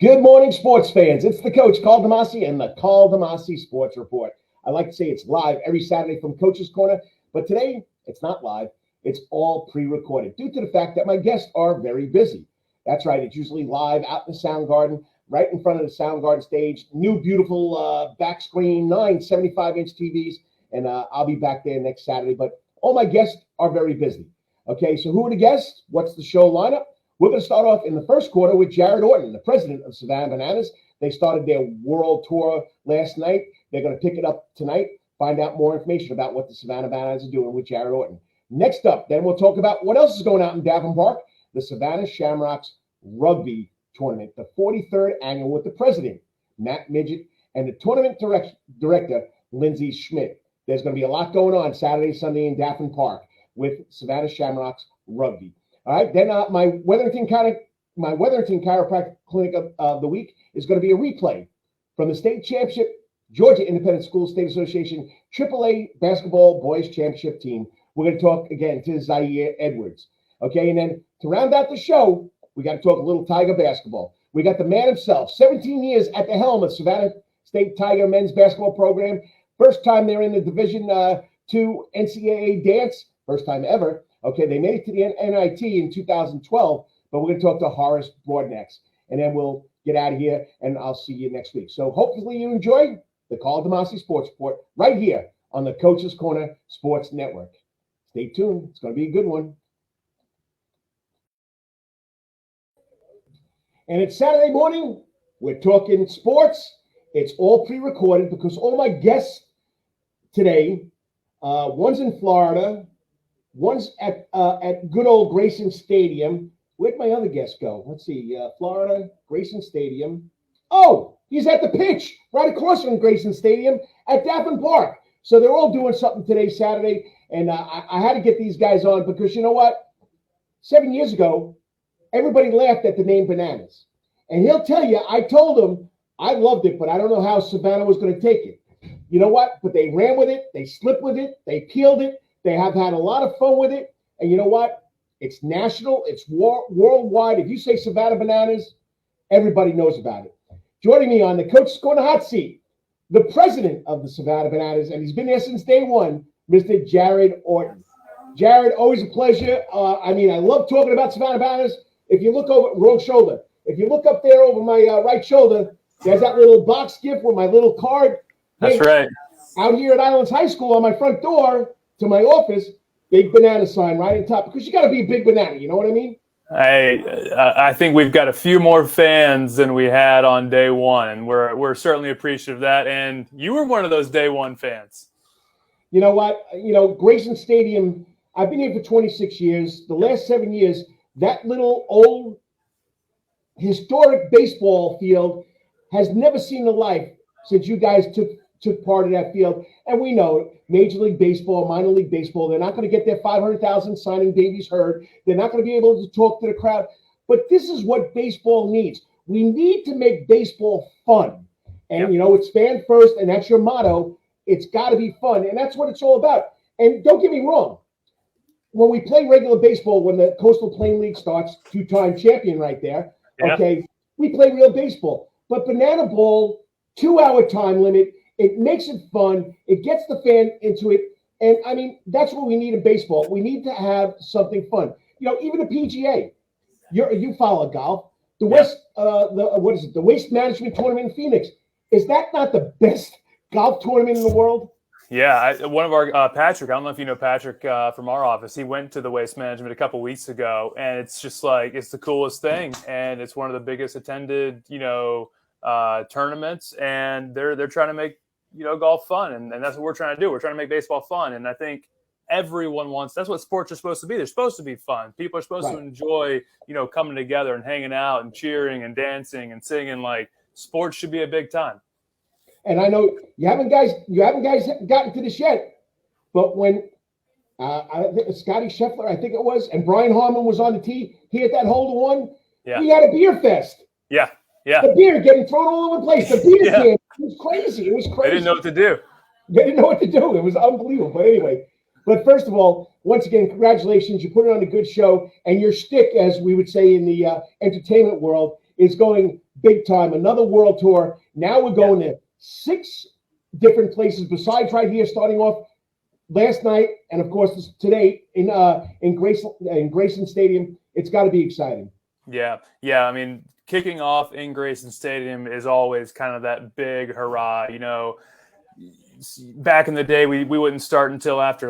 Good morning, sports fans. It's the Coach Karl DeMasi and the Karl DeMasi Sports Report. I like to say it's live every Saturday from Coach's Corner, but today it's not live. It's all pre-recorded due to the fact that my guests are very busy. That's right. It's usually live out in the Sound Garden, right in front of the Sound Garden stage. New, beautiful back screen, 9 75-inch TVs, and I'll be back there next Saturday. But all my guests are very busy. Okay, so who are the guests? What's the show lineup? We're going to start off in the first quarter with Jared Orton, the president of Savannah Bananas. They started their world tour last night. They're going to pick it up tonight, find out more information about what the Savannah Bananas are doing with Jared Orton. Next up, then we'll talk about what else is going on in Davin Park, the Savannah Shamrocks Rugby Tournament, the 43rd annual with the president, Matt Midget, and the tournament director, Lindsey Schmidt. There's going to be a lot going on Saturday, Sunday in Davin Park with Savannah Shamrocks Rugby. All right, then my Wetherington Chiropractic Clinic of the week is going to be a replay from the state championship, Georgia Independent School State Association AAA basketball boys championship team. We're going to talk again to Zaire Edwards. Okay, and then to round out the show, we got to talk a little Tiger basketball. We got the man himself, 17 years at the helm of Savannah State Tiger men's basketball program. First time they're in the Division II NCAA dance, first time ever. Okay, they made it to the NIT in 2012, but we're going to talk to Horace Broadnax, and then we'll get out of here, and I'll see you next week. So hopefully you enjoy the Karl DeMasi Sports Report right here on the Coach's Corner Sports Network. Stay tuned. It's going to be a good one. And it's Saturday morning. We're talking sports. It's all pre-recorded because all my guests today, one's in Florida, one's at good old Grayson Stadium. Where'd my other guest go? Let's see. Florida, Grayson Stadium. Oh, he's at the pitch right across from Grayson Stadium at Davin Park. So they're all doing something today, Saturday. And I had to get these guys on because you know what? 7 years ago, everybody laughed at the name Bananas. And he'll tell you, I told him I loved it, but I don't know how Savannah was going to take it. You know what? But they ran with it. They slipped with it. They peeled it. They have had a lot of fun with it. And you know what? It's national. It's worldwide. If you say Savannah Bananas, everybody knows about it. Joining me on the Coach's Corner hot seat, the president of the Savannah Bananas, and he's been there since day one, Mr. Jared Orton. Jared, always a pleasure. I love talking about Savannah Bananas. If you look over, wrong shoulder. If you look up there over my right shoulder, there's that little box gift with my little card. That's right. Out here at Islands High School on my front door, to my office, big banana sign right on top because you got to be a big banana. You know what I mean? I think we've got a few more fans than we had on day one, and we're certainly appreciative of that. And you were one of those day one fans. You know what? Grayson Stadium. I've been here for 26 years. The last 7 years, that little old historic baseball field has never seen the life since you guys took part of that field. And we know Major League Baseball, minor league baseball, they're not going to get their 500,000 signing babies heard. They're not going to be able to talk to the crowd. But this is what baseball needs. We need to make baseball fun. And, it's fan first, and that's your motto. It's got to be fun. And that's what it's all about. And don't get me wrong. When we play regular baseball, when the Coastal Plain League starts, two-time champion right there, okay, we play real baseball. But banana ball, 2-hour time limit, it makes it fun. It gets the fan into it. And, that's what we need in baseball. We need to have something fun. Even the PGA. You follow golf. The the Waste Management Tournament in Phoenix. Is that not the best golf tournament in the world? Yeah, one of our Patrick, I don't know if you know Patrick from our office. He went to the Waste Management a couple weeks ago, and it's just like it's the coolest thing, and it's one of the biggest attended, tournaments, and they're trying to make golf fun, and that's what we're trying to do. We're trying to make baseball fun, and I think everyone wants. That's what sports are supposed to be. They're supposed to be fun. People are supposed to enjoy, coming together and hanging out and cheering and dancing and singing. Like sports should be a big time. And I know you haven't guys gotten to this yet, but when I think Scotty Scheffler, I think it was, and Brian Harmon was on the tee, he hit that hole to one. Yeah. We had a beer fest. Yeah. Yeah. The beer getting thrown all over the place. The beer can. It was crazy. They didn't know what to do. They didn't know what to do. It was unbelievable. But anyway, first of all, once again, congratulations. You put it on a good show, and your shtick, as we would say in the entertainment world, is going big time. Another world tour. Now we're going to 6 different places besides right here, starting off last night and of course today in Grayson Stadium. It's got to be exciting. Yeah. I mean, kicking off in Grayson Stadium is always kind of that big hurrah. You know, back in the day, we wouldn't start until after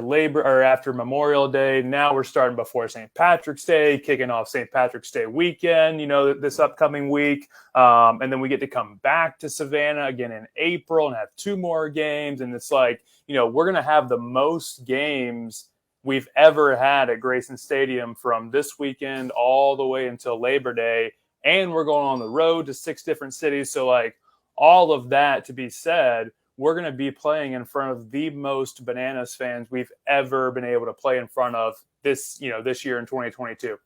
after Memorial Day. Now we're starting before St. Patrick's Day, kicking off St. Patrick's Day weekend, you know, this upcoming week. And then we get to come back to Savannah again in April and have 2 more games. And it's like, you know, we're going to have the most games we've ever had at Grayson Stadium from this weekend all the way until Labor Day. And we're going on the road to 6 different cities. So like all of that to be said, we're going to be playing in front of the most Bananas fans we've ever been able to play in front of this year in 2022.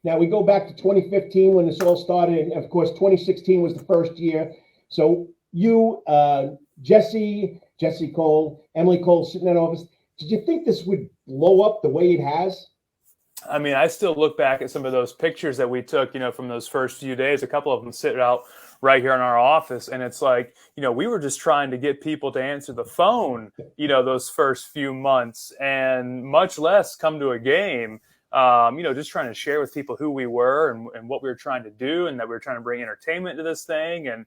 Now we go back to 2015 when this all started. And of course, 2016 was the first year. So you, Jesse Cole, Emily Cole sitting in that office. Did you think this would blow up the way it has? I mean, I still look back at some of those pictures that we took, you know, from those first few days. A couple of them sit out right here in our office. And it's like, you know, we were just trying to get people to answer the phone, you know, those first few months, and much less come to a game, you know, just trying to share with people who we were and what we were trying to do, and that we were trying to bring entertainment to this thing. And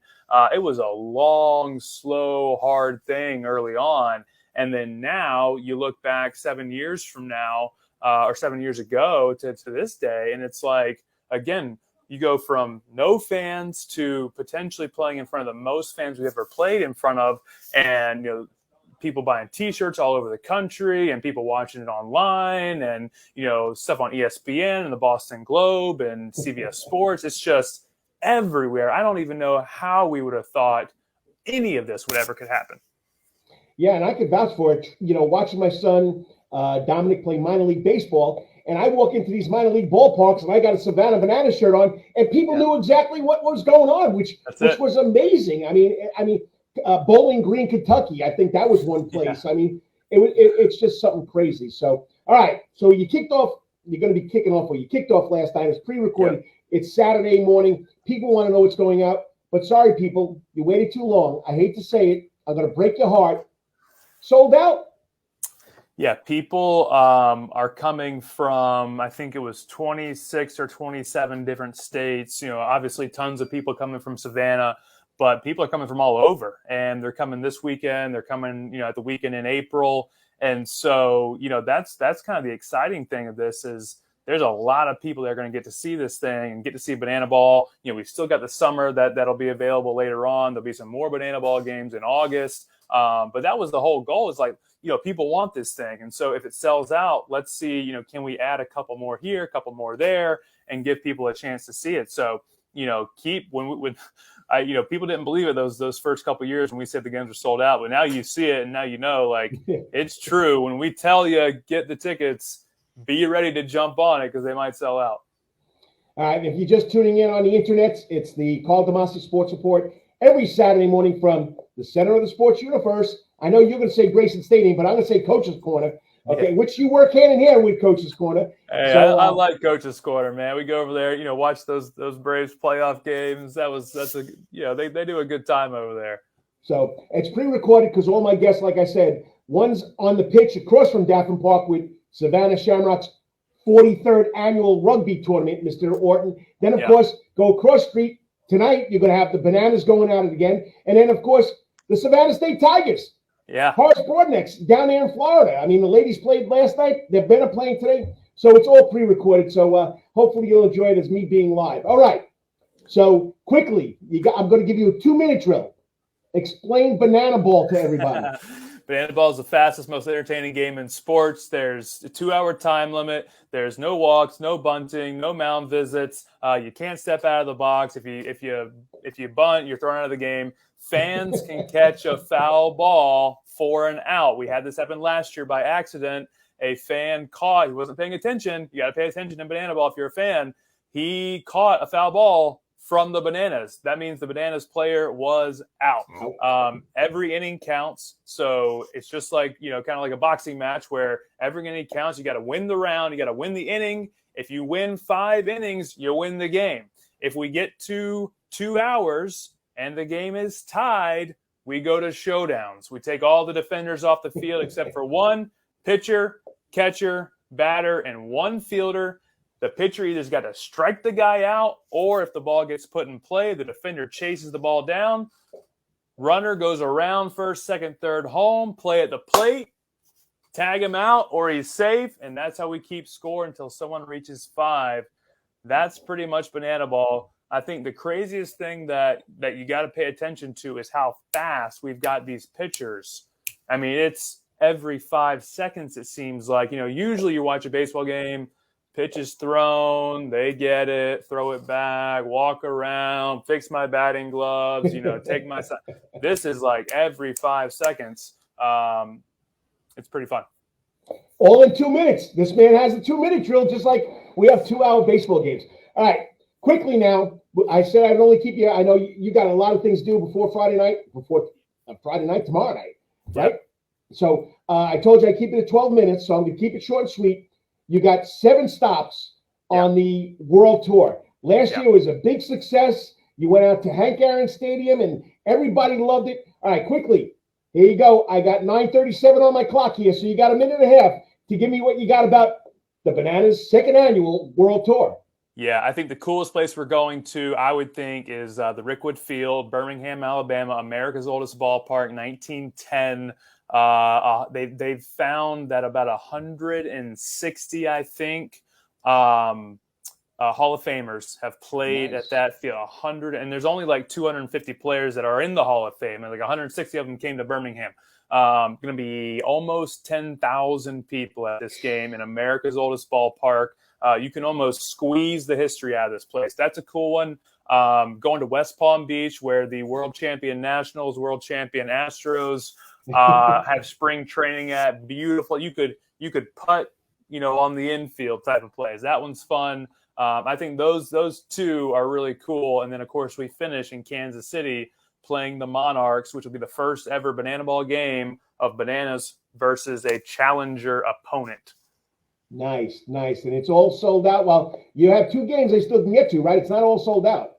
it was a long, slow, hard thing early on. And then now you look back 7 years from now, or 7 years ago to this day, and it's like, again, you go from no fans to potentially playing in front of the most fans we've ever played in front of, and you know, people buying T-shirts all over the country, and people watching it online, and you know, stuff on ESPN and the Boston Globe and CBS Sports. It's just everywhere. I don't even know how we would have thought any of this would ever could happen. Yeah, and I could vouch for it. You know, watching my son Dominic play minor league baseball, and I walk into these minor league ballparks, and I got a Savannah Bananas shirt on, and people knew exactly what was going on, which was amazing. I mean, Bowling Green, Kentucky. I think that was one place. Yeah. I mean, it's just something crazy. So, all right. So you kicked off. You're going to be kicking off, or you kicked off last night. It's pre-recorded. Yeah. It's Saturday morning. People want to know what's going out, but sorry, people, you waited too long. I hate to say it. I'm going to break your heart. Sold out. Yeah, people are coming from, I think it was 26 or 27 different states. You know, obviously tons of people coming from Savannah, but people are coming from all over, and they're coming this weekend. They're coming, you know, at the weekend in April. And so, you know, that's kind of the exciting thing of this is there's a lot of people that are going to get to see this thing and get to see Banana Ball. You know, we've still got the summer that'll be available later on. There'll be some more Banana Ball games in August. But that was the whole goal, is like, you know, people want this thing. And so if it sells out, let's see, you know, can we add a couple more here, a couple more there, and give people a chance to see it. So, you know, you know, people didn't believe it those first couple of years when we said the games were sold out, but now you see it, and now you know, like, it's true. When we tell you get the tickets, be ready to jump on it, because they might sell out. All right, if you're just tuning in on the internet, it's the Karl DeMasi Sports Report every Saturday morning from the center of the sports universe. I know you're going to say Grayson Stadium, but I'm going to say Coach's Corner, okay, which you work hand in hand with Coach's Corner. Hey, so, I like Coach's Corner, man. We go over there, you know, watch those Braves playoff games. You know, they do a good time over there. So it's pre-recorded because all my guests, like I said, one's on the pitch across from Daffin Park with Savannah Shamrocks' 43rd annual rugby tournament, Mr. Orton. Then, of course, go across street. Tonight, you're going to have the Bananas going at it again. And then, of course, the Savannah State Tigers. Yeah. Horace Broadneck's down there in Florida. I mean, the ladies played last night. They're better playing today. So it's all pre-recorded. So hopefully you'll enjoy it as me being live. All right. So quickly, I'm going to give you a 2-minute drill. Explain Banana Ball to everybody. Banana Ball is the fastest, most entertaining game in sports. There's a 2-hour time limit. There's no walks, no bunting, no mound visits. You can't step out of the box. If you bunt, you're thrown out of the game. Fans can catch a foul ball for an out. We had this happen last year by accident. A fan caught. He wasn't paying attention. You got to pay attention in Banana Ball if you're a fan. He caught a foul ball from the Bananas. That means the Bananas player was out. Every inning counts. So it's just like, you know, kind of like a boxing match where every inning counts. You got to win the round. You got to win the inning. If you win 5 innings, you win the game. If we get to 2 hours and the game is tied, we go to showdowns. We take all the defenders off the field except for one pitcher, catcher, batter, and one fielder. The pitcher either's got to strike the guy out, or if the ball gets put in play, the defender chases the ball down. Runner goes around first, second, third, home, play at the plate, tag him out, or he's safe, and that's how we keep score until someone reaches 5. That's pretty much banana ball. I think the craziest thing that you got to pay attention to is how fast we've got these pitchers. I mean, it's every 5 seconds, it seems like. Usually you watch a baseball game, pitch is thrown, they get it, throw it back, walk around, fix my batting gloves, take my side. This is like every 5 seconds. It's pretty fun. All in 2 minutes. This man has a 2-minute drill, just like we have 2-hour baseball games. All right, quickly now. I said I'd only keep you. I know you got a lot of things to do before Friday night, tomorrow night, right? Yep. So I told you I'd keep it at 12 minutes, so I'm going to keep it short and sweet. You got 7 stops on the World Tour. Last year was a big success. You went out to Hank Aaron Stadium, and everybody loved it. All right, quickly. Here you go. I got 9:37 on my clock here, so you got a minute and a half to give me what you got about the Bananas' 2nd annual World Tour. Yeah, I think the coolest place we're going to, I would think, is the Rickwood Field, Birmingham, Alabama, America's oldest ballpark, 1910. They've found that about 160, I think, Hall of Famers have played at that field. 100, and there's only like 250 players that are in the Hall of Fame, and like 160 of them came to Birmingham. Going to be almost 10,000 people at this game in America's oldest ballpark. You can almost squeeze the history out of this place. That's a cool one. Going to West Palm Beach, where the world champion Nationals, world champion Astros have spring training at. Beautiful. You could putt, on the infield type of plays. That one's fun. I think those 2 are really cool. And then, of course, we finish in Kansas City playing the Monarchs, which will be the first ever banana ball game of Bananas versus a challenger opponent. Nice. And it's all sold out. Well, you have 2 games they still can get to, right? It's not all sold out.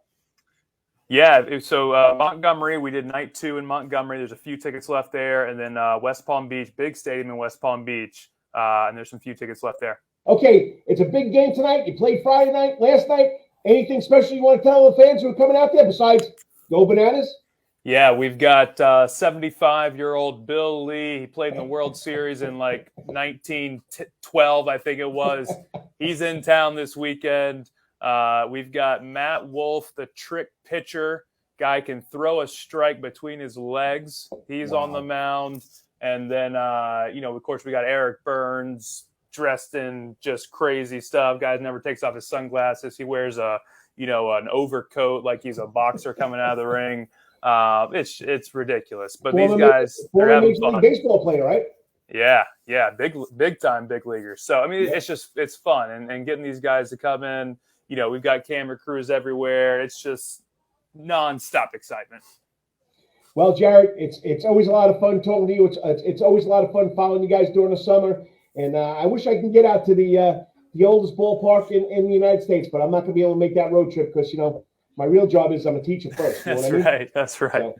Yeah, so Montgomery, we did night 2 in Montgomery. There's a few tickets left there. And then West Palm Beach, big stadium in West Palm Beach. And there's some few tickets left there. Okay, it's a big game tonight. You played Friday night, last night. Anything special you want to tell the fans who are coming out there besides Go Bananas? Yeah, we've got 75-year-old Bill Lee. He played in the World Series in like 1912, I think it was. He's in town this weekend. We've got Matt Wolf, the trick pitcher. Guy can throw a strike between his legs. He's on the mound. And then, of course, we got Eric Burns dressed in just crazy stuff. Guy never takes off his sunglasses. He wears an overcoat like he's a boxer coming out of the ring. It's ridiculous. But these guys, they're having fun. Baseball player, right? Yeah, big time big leaguers. So I mean, it's fun and getting these guys to come in. We've got camera crews everywhere. It's just nonstop excitement. Well, Jared, it's always a lot of fun talking to you. It's always a lot of fun following you guys during the summer. And I wish I can get out to the oldest ballpark in the United States, but I'm not going to be able to make that road trip because my real job is I'm a teacher first. You know what I mean? That's right. So,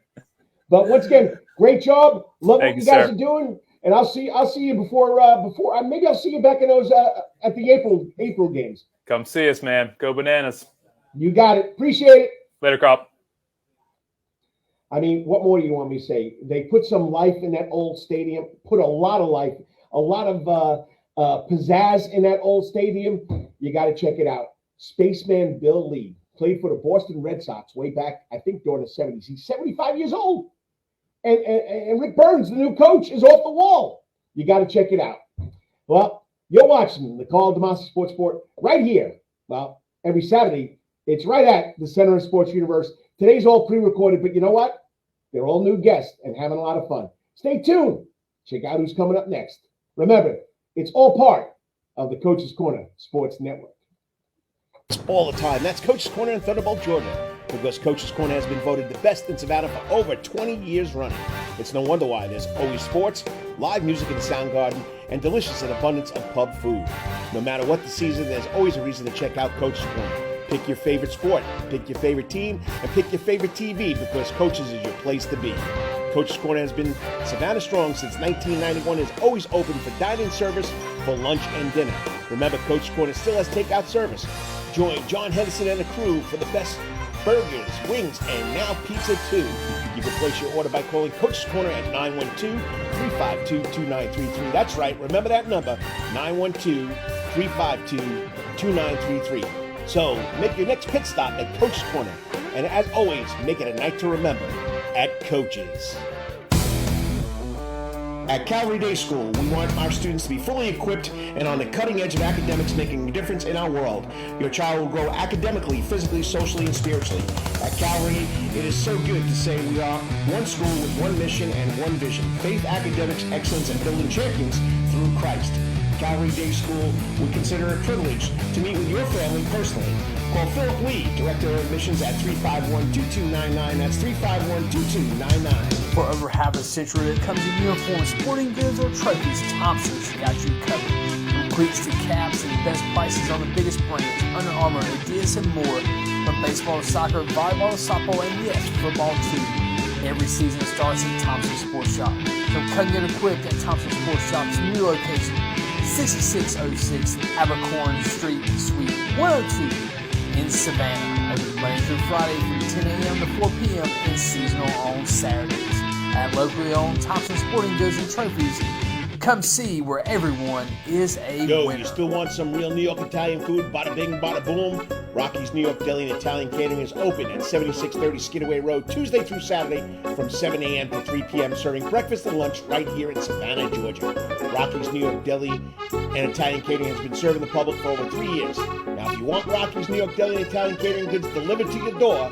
but once again, great job. Love what you guys are doing, and I'll see you before maybe I'll see you back in those at the April games. Come see us, man. Go Bananas. You got it. Appreciate it. Later, Carl. I mean, what more do you want me to say? They put some life in that old stadium. Put a lot of life, a lot of pizzazz in that old stadium. You got to check it out. Spaceman Bill Lee played for the Boston Red Sox way back, I think, during the 70s. He's 75 years old. And Rick Burns, the new coach, is off the wall. You got to check it out. Well, you're watching the Karl DeMasi Sports Report right here. Well, every Saturday, it's right at the Center of Sports Universe. Today's all pre-recorded, but you know what? They're all new guests and having a lot of fun. Stay tuned. Check out who's coming up next. Remember, it's all part of the Coach's Corner Sports Network. All the time. That's Coach's Corner in Thunderbolt, Georgia, because Coach's Corner has been voted the best in Savannah for over 20 years running. It's no wonder why there's always sports, live music in the Sound Garden, and delicious and abundance of pub food. No matter what the season, there's always a reason to check out Coach's Corner. Pick your favorite sport, pick your favorite team, and pick your favorite TV because Coach's is your place to be. Coach's Corner has been Savannah strong since 1991 and is always open for dine-in service for lunch and dinner. Remember, Coach's Corner still has takeout service. Join John Henderson and the crew for the best burgers, wings, and now pizza too. You can place your order by calling Coach's Corner at 912-352-2933. That's right, remember that number, 912-352-2933. So make your next pit stop at Coach's Corner. And as always, make it a night to remember at Coach's. At Calvary Day School, we want our students to be fully equipped and on the cutting edge of academics, making a difference in our world. Your child will grow academically, physically, socially, and spiritually. At Calvary, it is so good to say we are one school with one mission and one vision: faith, academics, excellence, and building champions through Christ. Calvary Day School would consider it a privilege to meet with your family personally. Call Philip Lee, Director of Admissions at 351-2299. That's 351-2299. For over half a century, when it comes to uniforms, sporting goods, or trophies, Thompson's got you covered. From cleats to caps and the best prices on the biggest brands, Under Armour, Adidas, and more. From baseball to soccer, volleyball to softball, and yes, football too. Every season starts at Thompson Sports Shop. From cutting and equipped at Thompson Sports Shop's new location, 6606 Abercorn Street, Suite 102 in Savannah. Open Monday through Friday from 10 a.m. to 4 p.m. and seasonal on Saturdays. At locally owned Thompson Sporting Goods and Trophies, come see where everyone is a winner. You still want some real New York Italian food? Bada bing, bada boom. Rocky's New York Deli and Italian Catering is open at 7630 Skidaway Road, Tuesday through Saturday from 7 a.m. to 3 p.m., serving breakfast and lunch right here in Savannah, Georgia. Rocky's New York Deli and Italian Catering has been serving the public for over 3 years. Now, if you want Rocky's New York Deli and Italian Catering goods delivered to your door,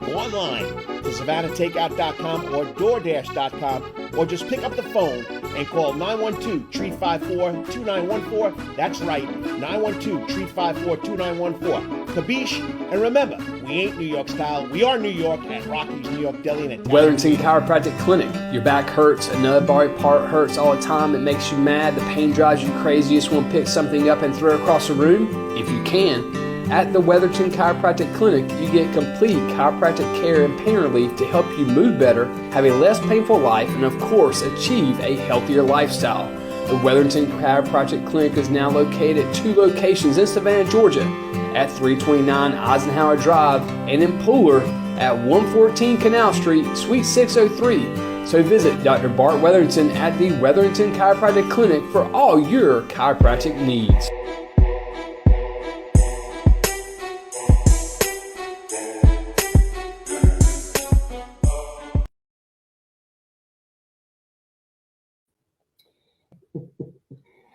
go online to SavannahTakeout.com or DoorDash.com, or just pick up the phone and call 912-354-2914. That's right, 912-354-2914. Kabish, and remember, we ain't New York style. We are New York at Rocky's New York Deli and Italian. Weatherington Chiropractic Clinic. Your back hurts, another body part hurts all the time. It makes you mad. The pain drives you crazy. You just want to pick something up and throw it across the room? If you can. At the Wetherington Chiropractic Clinic, you get complete chiropractic care and pain relief to help you move better, have a less painful life, and of course, achieve a healthier lifestyle. The Wetherington Chiropractic Clinic is now located at 2 locations in Savannah, Georgia, at 329 Eisenhower Drive and in Pooler at 114 Canal Street, Suite 603. So visit Dr. Bart Wetherington at the Wetherington Chiropractic Clinic for all your chiropractic needs.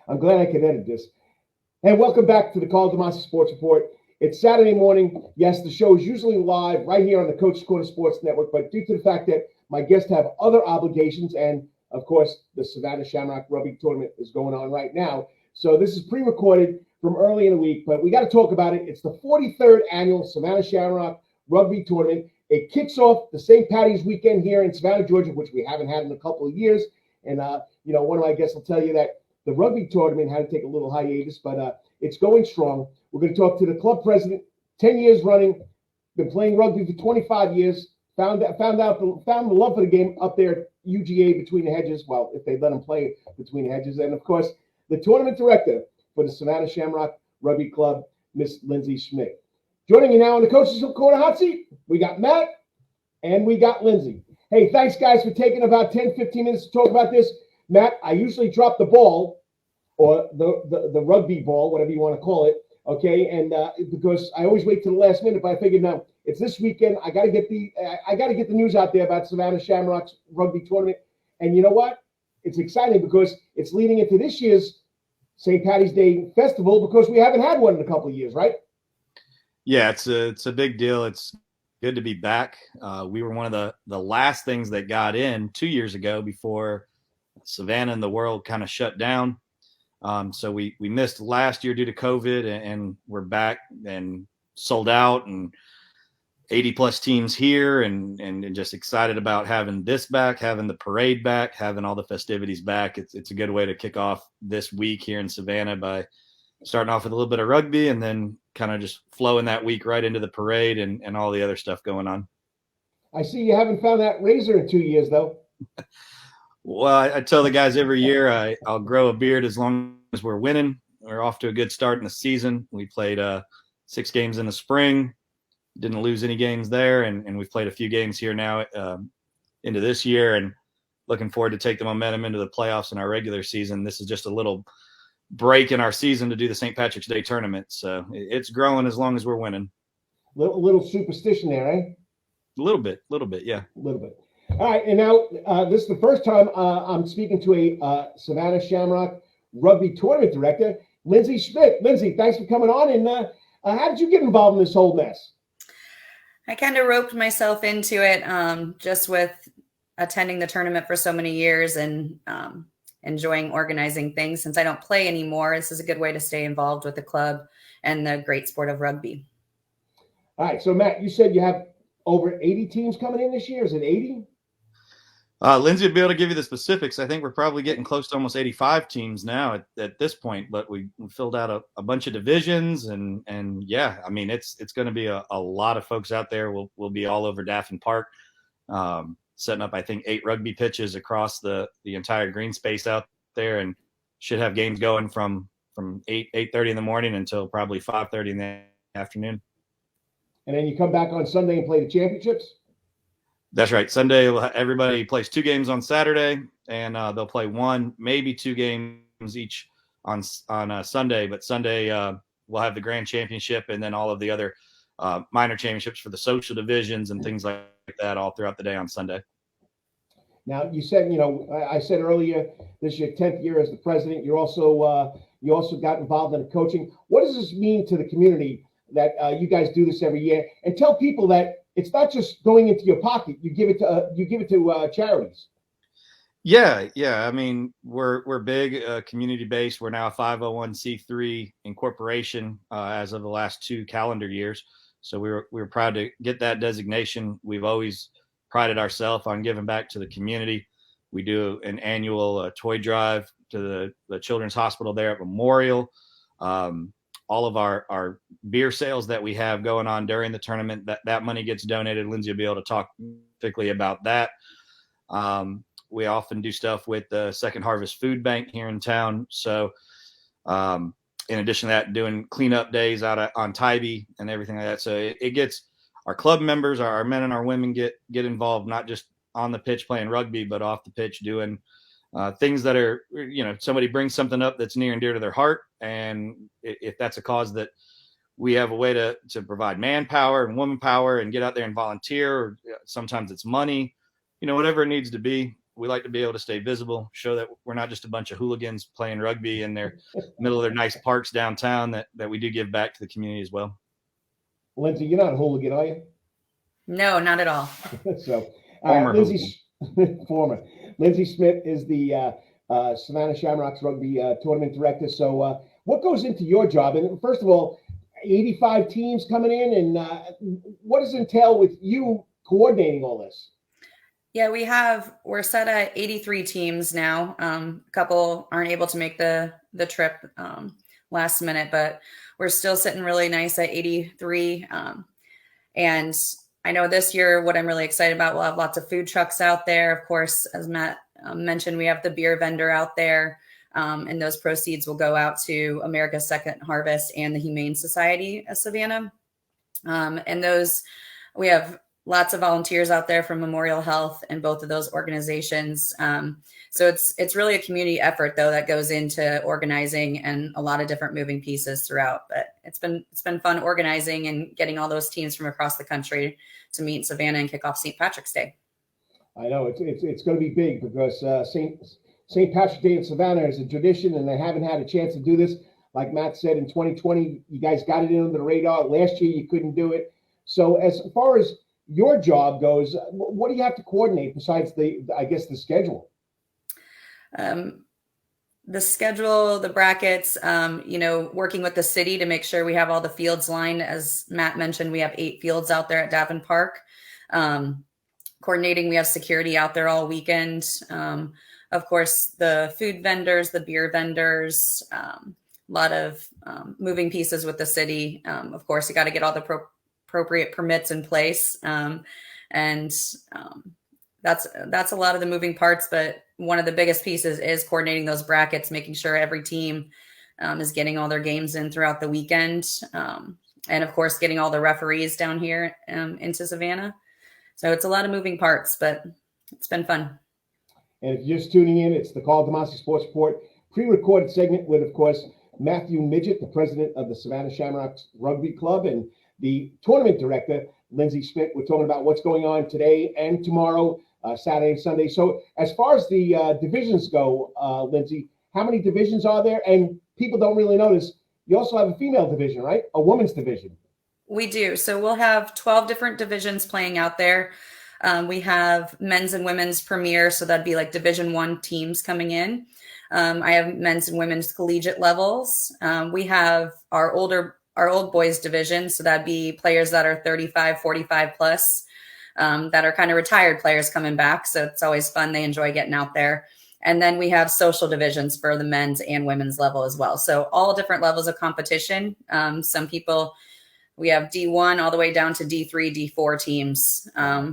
I'm glad I can edit this. Hey, welcome back to the Karl DeMasi Sports Report. It's Saturday morning. Yes, the show is usually live right here on the Coach's Corner Sports Network, but due to the fact that my guests have other obligations, and of course, the Savannah Shamrock Rugby tournament is going on right now. So this is pre-recorded from early in the week, but we got to talk about it. It's the 43rd annual Savannah Shamrock Rugby tournament. It kicks off the St. Patty's weekend here in Savannah, Georgia, which we haven't had in a couple of years. And, one of my guests will tell you that the rugby tournament had to take a little hiatus, but it's going strong. We're going to talk to the club president, 10 years running, been playing rugby for 25 years, found the love for the game up there at UGA between the hedges. Well, if they let him play between the hedges. And, of course, the tournament director for the Savannah Shamrock Rugby Club, Miss Lindsey Schmidt. Joining you now on the Coach's Corner hot seat, we got Matt and we got Lindsey. Hey, thanks, guys, for taking about 10, 15 minutes to talk about this. Matt, I usually drop the ball, or the rugby ball, whatever you want to call it, okay? And because I always wait till the last minute, but I figured now it's this weekend. I got to get the news out there about Savannah Shamrock's rugby tournament. And you know what? It's exciting because it's leading into this year's St. Patty's Day festival because we haven't had one in a couple of years, right? Yeah, it's a big deal. It's good to be back. We were one of the last things that got in 2 years ago before Savannah and the world kind of shut down. So we missed last year due to COVID, and we're back and sold out and 80 plus teams here and just excited about having this back, having the parade back, having all the festivities back. It's a good way to kick off this week here in Savannah by starting off with a little bit of rugby and then kind of just flowing that week right into the parade and all the other stuff going on. I see you haven't found that razor in 2 years, though. Well, I tell the guys every year I'll grow a beard as long as we're winning. We're off to a good start in the season. We played 6 games in the spring, didn't lose any games there, and we've played a few games here now into this year, and looking forward to take the momentum into the playoffs in our regular season. This is just a little break in our season to do the St. Patrick's Day tournament, so it's growing as long as we're winning. Little superstition there, eh? A little bit, yeah. A little bit. All right, and now this is the first time I'm speaking to a Savannah Shamrock rugby tournament director, Lindsey Schmidt. Lindsey, thanks for coming on. And how did you get involved in this whole mess? I kind of roped myself into it just with attending the tournament for so many years and enjoying organizing things. Since I don't play anymore, this is a good way to stay involved with the club and the great sport of rugby. All right, so Matt, you said you have over 80 teams coming in this year. Is it 80? Lindsey will be able to give you the specifics. I think we're probably getting close to almost 85 teams now at this point, but we filled out a bunch of divisions and yeah, I mean, it's going to be a lot of folks out there. We'll be all over Daffin Park, setting up, I think 8 rugby pitches across the entire green space out there, and should have games going from 8:30 in the morning until probably 5:30 in the afternoon. And then you come back on Sunday and play the championships? That's right. Sunday, everybody plays 2 games on Saturday, and they'll play 1, maybe 2 games each on Sunday. But Sunday, we'll have the grand championship and then all of the other minor championships for the social divisions and things like that all throughout the day on Sunday. Now, you said, I said earlier, this is your 10th year as the president. You also got involved in the coaching. What does this mean to the community that you guys do this every year? And tell people that it's not just going into your pocket. You give it to charities. Yeah. I mean, we're big, community based. We're now a 501c3 incorporation as of the last 2 calendar years. So we were proud to get that designation. We've always prided ourselves on giving back to the community. We do an annual toy drive to the Children's Hospital there at Memorial. All of our beer sales that we have going on during the tournament, that money gets donated. Lindsey will be able to talk specifically about that. We often do stuff with the Second Harvest Food Bank here in town. So in addition to that, doing cleanup days out on Tybee and everything like that. So it gets our club members, our men and our women get involved, not just on the pitch playing rugby, but off the pitch doing things that are, somebody brings something up that's near and dear to their heart. And if that's a cause that we have a way to provide manpower and woman power and get out there and volunteer, or sometimes it's money, whatever it needs to be, we like to be able to stay visible, show that we're not just a bunch of hooligans playing rugby in their middle of their nice parks downtown, that we do give back to the community as well. Lindsey, you're not a hooligan, are you? No, not at all. So, former Lindsey Schmidt is the Savannah Shamrocks rugby tournament director. So what goes into your job? And first of all, 85 teams coming in, and what does it entail with you coordinating all this? Yeah, we're set at 83 teams now. A couple aren't able to make the trip last minute, but we're still sitting really nice at 83. And I know this year, what I'm really excited about, we'll have lots of food trucks out there. Of course, as Matt mentioned, we have the beer vendor out there, and those proceeds will go out to America's Second Harvest and the Humane Society of Savannah. And we have lots of volunteers out there from Memorial Health and both of those organizations. So it's really a community effort, though, that goes into organizing and a lot of different moving pieces throughout. But it's been fun organizing and getting all those teams from across the country to meet in Savannah and kick off St. Patrick's Day. I know it's going to be big because St. Patrick's Day in Savannah is a tradition, and they haven't had a chance to do this. Like Matt said, in 2020, you guys got it in under the radar. Last year, you couldn't do it. So as far as your job goes, what do you have to coordinate besides the schedule? The schedule, the brackets, working with the city to make sure we have all the fields lined. As Matt mentioned, we have 8 fields out there at Daffin Park. Coordinating, we have security out there all weekend. Of course, the food vendors, the beer vendors, lot of moving pieces with the city. Of course, you got to get all the appropriate permits in place. That's a lot of the moving parts, but one of the biggest pieces is coordinating those brackets, making sure every team is getting all their games in throughout the weekend. And of course, getting all the referees down here into Savannah. So it's a lot of moving parts, but it's been fun. And if you're just tuning in, it's the Karl DeMasi Sports Report pre-recorded segment with, of course, Matthew Midget, the president of the Savannah Shamrocks Rugby Club, and the tournament director, Lindsey Schmidt. We're talking about what's going on today and tomorrow, Saturday and Sunday. So as far as the divisions go, Lindsey, how many divisions are there? And people don't really notice, you also have a female division, right? A women's division. We do. So we'll have 12 different divisions playing out there. We have men's and women's premier. So that'd be like Division I teams coming in. I have men's and women's collegiate levels. We have our old boys division. So that'd be players that are 35, 45 plus, that are kind of retired players coming back. So it's always fun. They enjoy getting out there. And then we have social divisions for the men's and women's level as well. So all different levels of competition. We have D1 all the way down to D3, D4 teams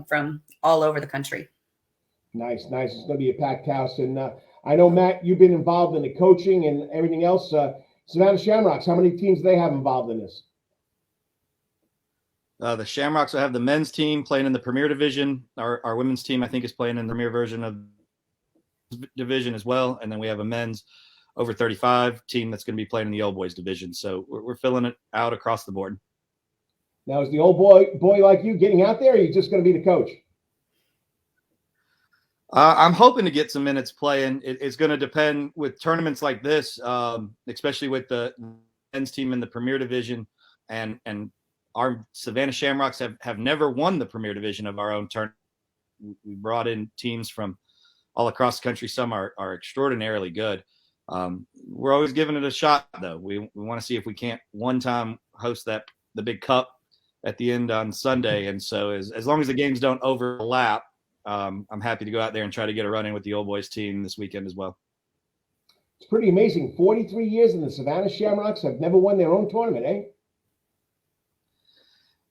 from all over the country. Nice. It's going to be a packed house. And I know, Matt, you've been involved in the coaching and everything else. Savannah Shamrocks, how many teams do they have involved in this? The Shamrocks will have the men's team playing in the Premier Division. Our women's team, I think, is playing in the Premier version of division as well. And then we have a men's over 35 team that's going to be playing in the old boys division. So we're filling it out across the board. Now, is the old boy like you getting out there, or are you just going to be the coach? I'm hoping to get some minutes playing. It's going to depend with tournaments like this, especially with the men's team in the Premier Division. And our Savannah Shamrocks have never won the Premier Division of our own tournament. We brought in teams from all across the country. Some are extraordinarily good. We're always giving it a shot, though. We want to see if we can't one time host the big cup at the end on Sunday. And so as long as the games don't overlap, I'm happy to go out there and try to get a run in with the old boys team this weekend as well. It's pretty amazing. 43 years and the Savannah Shamrocks have never won their own tournament, eh?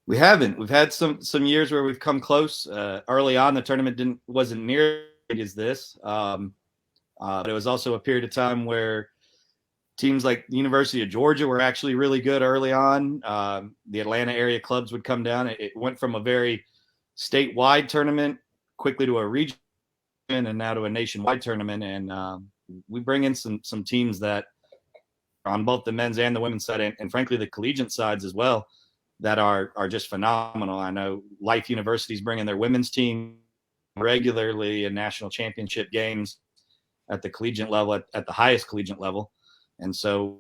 We haven't. We've had some years where we've come close. Early on, the tournament wasn't near as big as this. But it was also a period of time where teams like the University of Georgia were actually really good early on. The Atlanta area clubs would come down. It went from a very statewide tournament quickly to a region and now to a nationwide tournament. And we bring in some teams that on both the men's and the women's side, and frankly, the collegiate sides as well, that are just phenomenal. I know Life University's bringing their women's team regularly in national championship games at the collegiate level, at the highest collegiate level. And so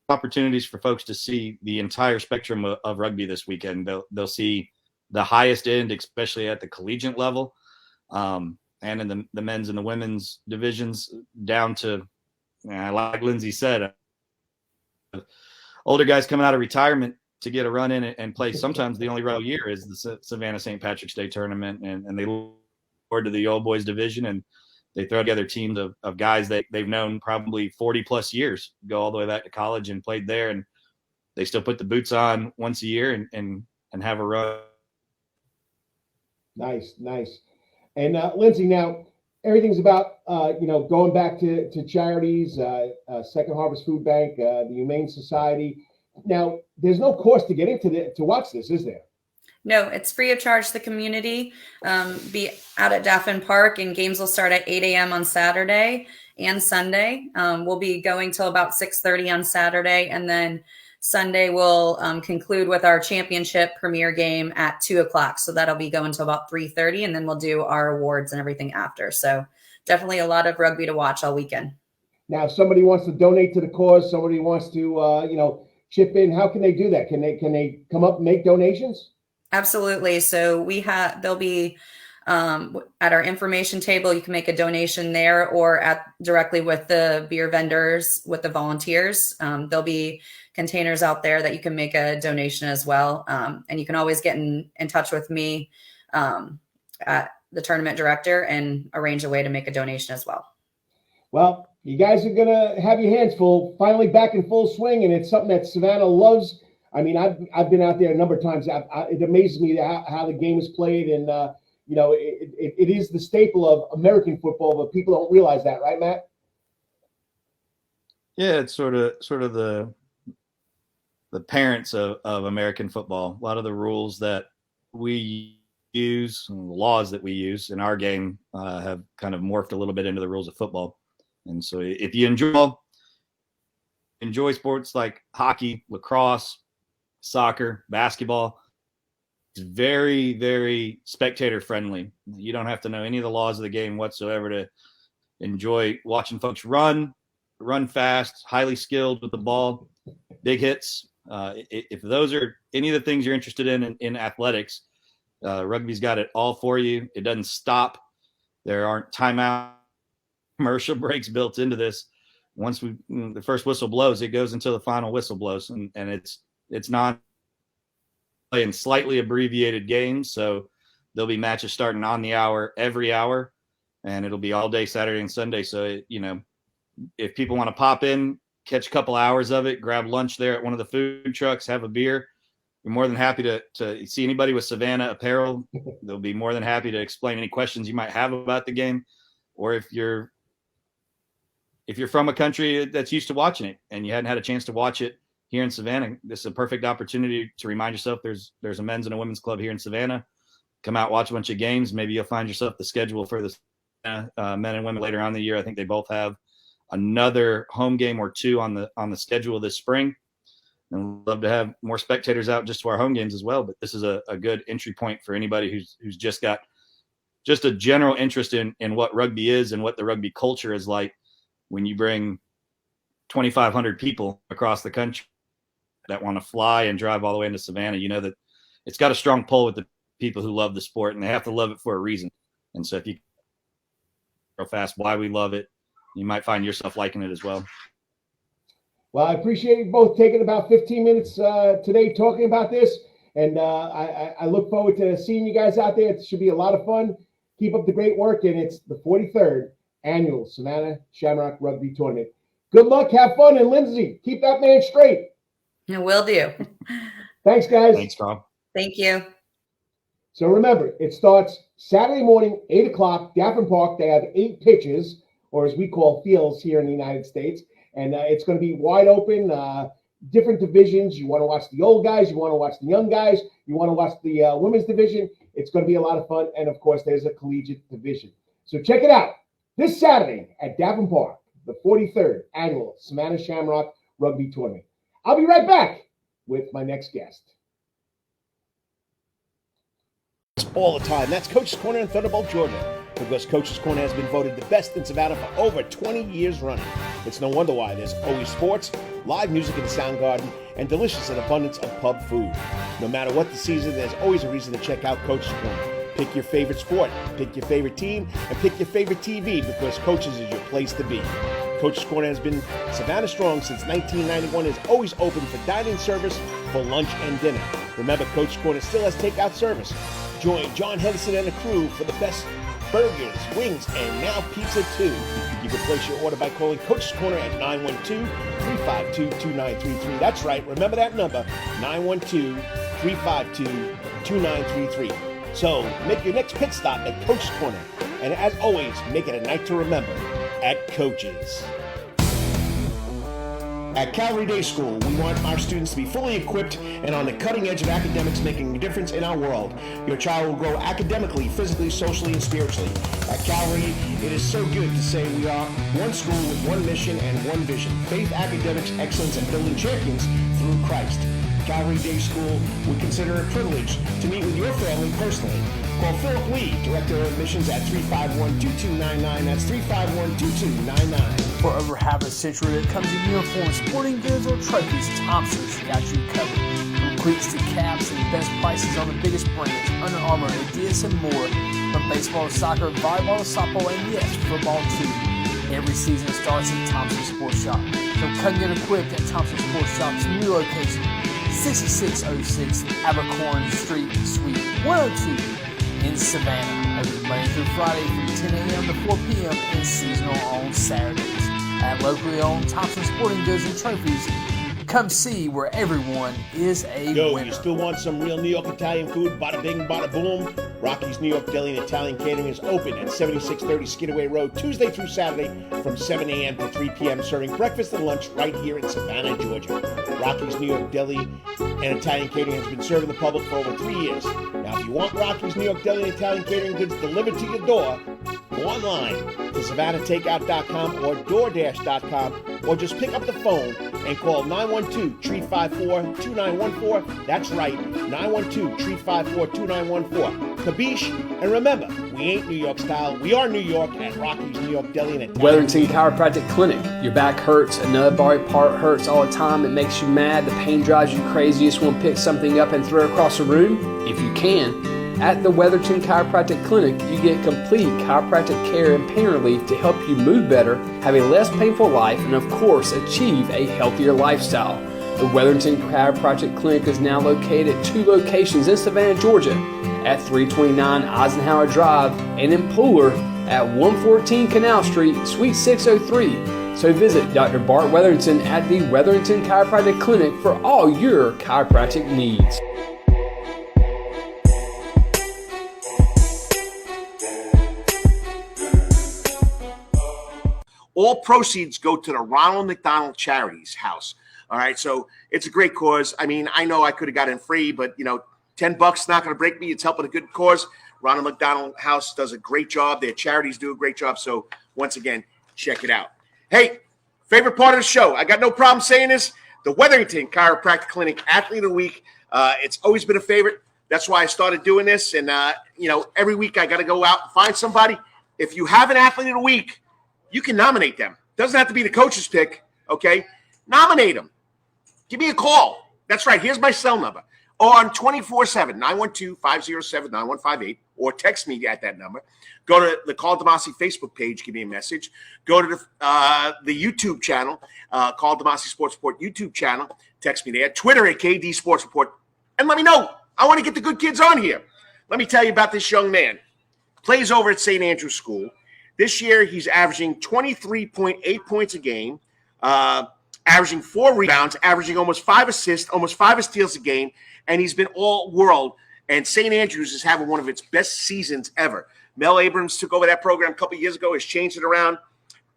opportunities for folks to see the entire spectrum of rugby this weekend. They'll see the highest end, especially at the collegiate level, and in the men's and the women's divisions down to, like Lindsey said, older guys coming out of retirement to get a run in it and play. Sometimes the only row year is the Savannah St. Patrick's Day tournament, and they look forward to the old boys division, and they throw together teams of guys that they've known probably 40 plus years, go all the way back to college and played there, and they still put the boots on once a year and have a run. Nice. And Lindsey, now everything's about going back to charities, Second Harvest Food Bank, the Humane Society. Now, there's no cost to get into to watch this, is there? No, it's free of charge to the community. Be out at Daffin Park, and games will start at 8 a.m. on Saturday and Sunday. We'll be going till about 6:30 on Saturday, and then Sunday we'll conclude with our championship premier game at 2 o'clock. So that'll be going till about 3:30, and then we'll do our awards and everything after. So definitely a lot of rugby to watch all weekend. Now, if somebody wants to donate to the cause, somebody wants to chip in, how can they do that? Can they come up and make donations? Absolutely. So they'll be at our information table. You can make a donation there, or directly with the beer vendors, with the volunteers. There'll be containers out there that you can make a donation as well. And you can always get in touch with me at the tournament director and arrange a way to make a donation as well. Well, You guys are going to have your hands full, finally back in full swing, and it's something that Savannah loves. I mean, I've been out there a number of times. It amazes me how the game is played, and it is the staple of American football, but people don't realize that, right, Matt? Yeah, it's sort of the parents of American football. A lot of the rules that we use, and the laws that we use in our game have kind of morphed a little bit into the rules of football. And so if you enjoy sports like hockey, lacrosse, soccer, basketball, it's very, very spectator friendly. You don't have to know any of the laws of the game whatsoever to enjoy watching folks run fast, highly skilled with the ball, big hits. If those are any of the things you're interested in athletics, rugby's got it all for you. It doesn't stop. There aren't timeout commercial breaks built into this. Once the first whistle blows, it goes until the final whistle blows, and it's not playing slightly abbreviated games, so there'll be matches starting on the hour every hour, and it'll be all day Saturday and Sunday. So if people want to pop in, catch a couple hours of it, grab lunch there at one of the food trucks, have a beer, we're more than happy to see anybody with Savannah apparel. They'll be more than happy to explain any questions you might have about the game, or if you're from a country that's used to watching it and you hadn't had a chance to watch it here in Savannah, this is a perfect opportunity to remind yourself there's a men's and a women's club here in Savannah. Come out, watch a bunch of games. Maybe you'll find yourself the schedule for the men and women later on in the year. I think they both have another home game or two on the schedule this spring. And we'd love to have more spectators out just to our home games as well. But this is a good entry point for anybody who's just got just a general interest in what rugby is and what the rugby culture is like. When you bring 2,500 people across the country that want to fly and drive all the way into Savannah, you know that it's got a strong pull with the people who love the sport, and they have to love it for a reason. And so if you go fast why we love it, you might find yourself liking it as well. Well, I appreciate you both taking about 15 minutes today talking about this, and I look forward to seeing you guys out there. It should be a lot of fun. Keep up the great work, and it's the 43rd Annual Savannah Shamrock Rugby Tournament. Good luck, have fun, and Lindsey, keep that man straight. I will do. Thanks, guys. Thanks, Carl. Thank you. So remember, it starts Saturday morning, 8 o'clock, Daffin Park. They have 8 pitches, or as we call fields here in the United States, and it's going to be wide open, different divisions. You want to watch the old guys, you want to watch the young guys, you want to watch the women's division. It's going to be a lot of fun, and of course, there's a collegiate division. So check it out. This Saturday at Daffin Park, the 43rd Annual Savannah Shamrock Rugby Tournament. I'll be right back with my next guest. All the time. That's Coach's Corner in Thunderbolt, Georgia. Because Coach's Corner has been voted the best in Savannah for over 20 years running. It's no wonder why. There's always sports, live music in the sound garden, and delicious and abundance of pub food. No matter what the season, there's always a reason to check out Coach's Corner. Pick your favorite sport, pick your favorite team, and pick your favorite TV, because Coach's is your place to be. Coach's Corner has been Savannah strong since 1991 and is always open for dine-in service for lunch and dinner. Remember, Coach's Corner still has takeout service. Join John Henderson and the crew for the best burgers, wings, and now pizza too. You can place your order by calling Coach's Corner at 912-352-2933. That's right, remember that number, 912-352-2933. So make your next pit stop at Coach's Corner. And as always, make it a night to remember at Coach's. At Calvary Day School, we want our students to be fully equipped and on the cutting edge of academics, making a difference in our world. Your child will grow academically, physically, socially, and spiritually. At Calvary, it is so good to say we are one school with one mission and one vision: faith, academics, excellence, and building champions through Christ. Calvary Day School would consider it a privilege to meet with your family personally. Call Philip Lee, Director of Admissions, at 351-2299. That's 351-2299. For over half a century, that comes in uniforms, sporting goods, or trophies, Thompson's got you covered. From cleats to caps and the best prices on the biggest brands, Under Armour, Adidas, and more. From baseball to soccer, volleyball to softball, and yes, football too. Every season starts at Thompson Sports Shop. So come get equipped at Thompson Sports Shop's new location, 6606 Abercorn Street, Suite 102 in Savannah. Open Monday through Friday from 10 a.m. to 4 p.m. and seasonal on Saturdays. at locally owned Thompson Sporting Goods and Trophies. Come see where everyone is a winner. You still want some real New York Italian food? Bada bing, bada boom. Rocky's New York Deli and Italian Catering is open at 7630 Skidaway Road, Tuesday through Saturday from 7 a.m. to 3 p.m., serving breakfast and lunch right here in Savannah, Georgia. Rocky's New York Deli and Italian Catering has been serving the public for over 3 years. Now, if you want Rocky's New York Deli and Italian Catering goods delivered to your door, go online to SavannahTakeout.com or DoorDash.com, or just pick up the phone and call 912-354-2914. That's right, 912-354-2914. Kabish, and remember, we ain't New York style. We are New York at Rocky's New York Deli and Italian. Weatherington Chiropractic Clinic. Your back hurts, another body part hurts all the time. It makes you mad. The pain drives you crazy. You just want to pick something up and throw it across the room? If you can. At the Wetherington Chiropractic Clinic, you get complete chiropractic care and pain relief to help you move better, have a less painful life, and of course, achieve a healthier lifestyle. The Wetherington Chiropractic Clinic is now located at 2 locations in Savannah, Georgia, at 329 Eisenhower Drive and in Pooler at 114 Canal Street, Suite 603. So visit Dr. Bart Wetherington at the Wetherington Chiropractic Clinic for all your chiropractic needs. All proceeds go to the Ronald McDonald Charities House. All right, so it's a great cause. I mean, I know I could have got in free, but, $10 not going to break me. It's helping a good cause. Ronald McDonald House does a great job. Their charities do a great job. So, once again, check it out. Hey, favorite part of the show. I got no problem saying this. The Wetherington Chiropractic Clinic Athlete of the Week. It's always been a favorite. That's why I started doing this. And, every week I got to go out and find somebody. If you have an Athlete of the Week, you can nominate them. Doesn't have to be the coach's pick, okay? Nominate them. Give me a call. That's right. Here's my cell number. On 24/7, 912-507-9158, or text me at that number. Go to the Karl DeMasi Facebook page. Give me a message. Go to the YouTube channel, Karl DeMasi Sports Report YouTube channel. Text me there. Twitter at KD Sports Report. And let me know. I want to get the good kids on here. Let me tell you about this young man. Plays over at St. Andrew's School. This year, he's averaging 23.8 points a game, averaging 4 rebounds, averaging almost 5 assists, almost 5 steals a game, and he's been all-world. And St. Andrews is having one of its best seasons ever. Mel Abrams took over that program a couple years ago, has changed it around.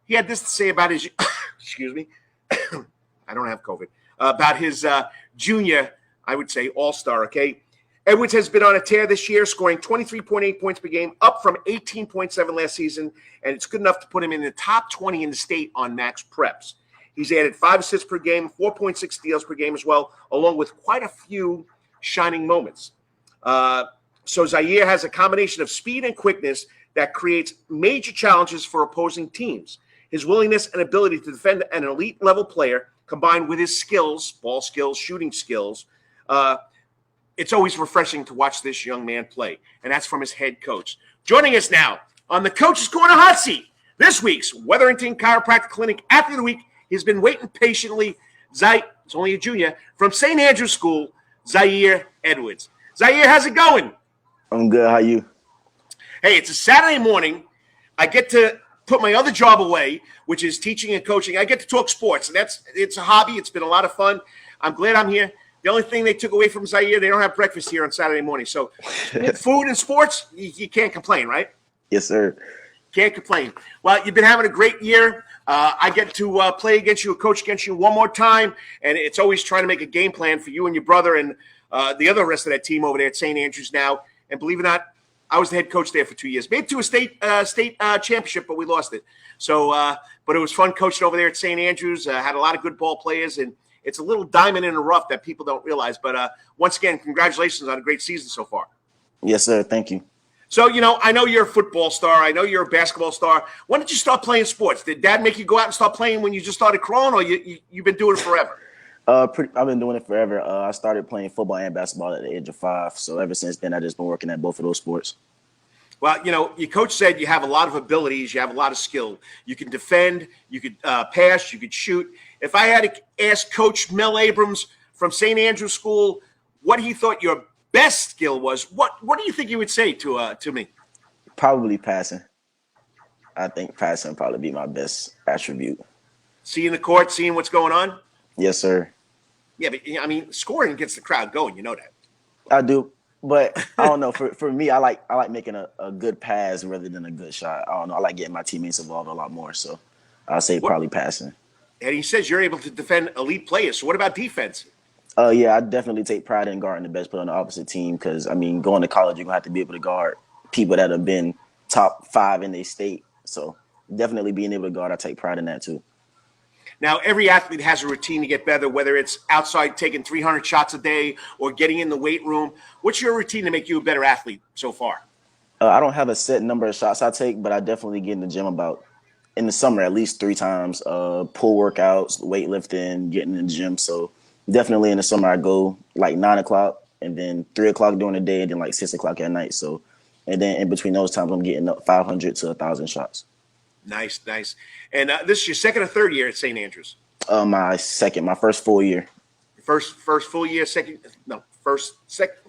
He had this to say about his – excuse me. I don't have COVID. About his junior, I would say, all-star, okay? Edwards has been on a tear this year, scoring 23.8 points per game, up from 18.7 last season, and it's good enough to put him in the top 20 in the state on max preps. He's added 5 assists per game, 4.6 steals per game as well, along with quite a few shining moments. So Zaire has a combination of speed and quickness that creates major challenges for opposing teams. His willingness and ability to defend an elite-level player, combined with his skills, ball skills, shooting skills, it's always refreshing to watch this young man play, and that's from his head coach. Joining us now on the Coach's Corner hot seat, this week's Wetherington Chiropractic Clinic Athlete of the Week. He's been waiting patiently. It's only a junior, from St. Andrew's School, Zaire Edwards. Zaire, how's it going? I'm good. How you? Hey, it's a Saturday morning. I get to put my other job away, which is teaching and coaching. I get to talk sports, and it's a hobby. It's been a lot of fun. I'm glad I'm here. The only thing they took away from Zaire, they don't have breakfast here on Saturday morning. So food and sports, you can't complain, right? Yes, sir. Can't complain. Well, you've been having a great year. I get to play against you, coach against you one more time, and it's always trying to make a game plan for you and your brother and the other rest of that team over there at St. Andrews now. And believe it or not, I was the head coach there for 2 years. Made it to a state championship, but we lost it. So, but it was fun coaching over there at St. Andrews. Had a lot of good ball players, and it's a little diamond in the rough that people don't realize. But once again, congratulations on a great season so far. Yes, sir. Thank you. So, I know you're a football star. I know you're a basketball star. When did you start playing sports? Did Dad make you go out and start playing when you just started crawling, or you've been doing it forever? I've been doing it forever. I started playing football and basketball at the age of 5. So ever since then, I've just been working at both of those sports. Well, your coach said you have a lot of abilities. You have a lot of skill. You can defend. You could pass. You could shoot. If I had to ask Coach Mel Abrams from St. Andrew's School what he thought your best skill was, what do you think he would say to me? Probably passing. I think passing would probably be my best attribute. seeing the court, seeing what's going on? Yes, sir. Yeah, but I mean, scoring gets the crowd going. You know that. I do, but I don't know. For me, I like making a good pass rather than a good shot. I don't know. I like getting my teammates involved a lot more. So I'll say probably passing. And he says you're able to defend elite players. So what about defense? Yeah, I definitely take pride in guarding the best player on the opposite team because, I mean, going to college, you're going to have to be able to guard people that have been top 5 in their state. So definitely being able to guard, I take pride in that too. Now, every athlete has a routine to get better, whether it's outside taking 300 shots a day or getting in the weight room. What's your routine to make you a better athlete so far? I don't have a set number of shots I take, but I definitely get in the gym in the summer at least 3 times. Pull workouts, weightlifting, getting in the gym. So definitely in the summer I go like 9 o'clock and then 3 o'clock during the day and then like 6 o'clock at night. So, and then in between those times I'm getting up 500 to 1,000 shots. Nice. And this is your second or third year at St. Andrews? My first full year. First full year, second,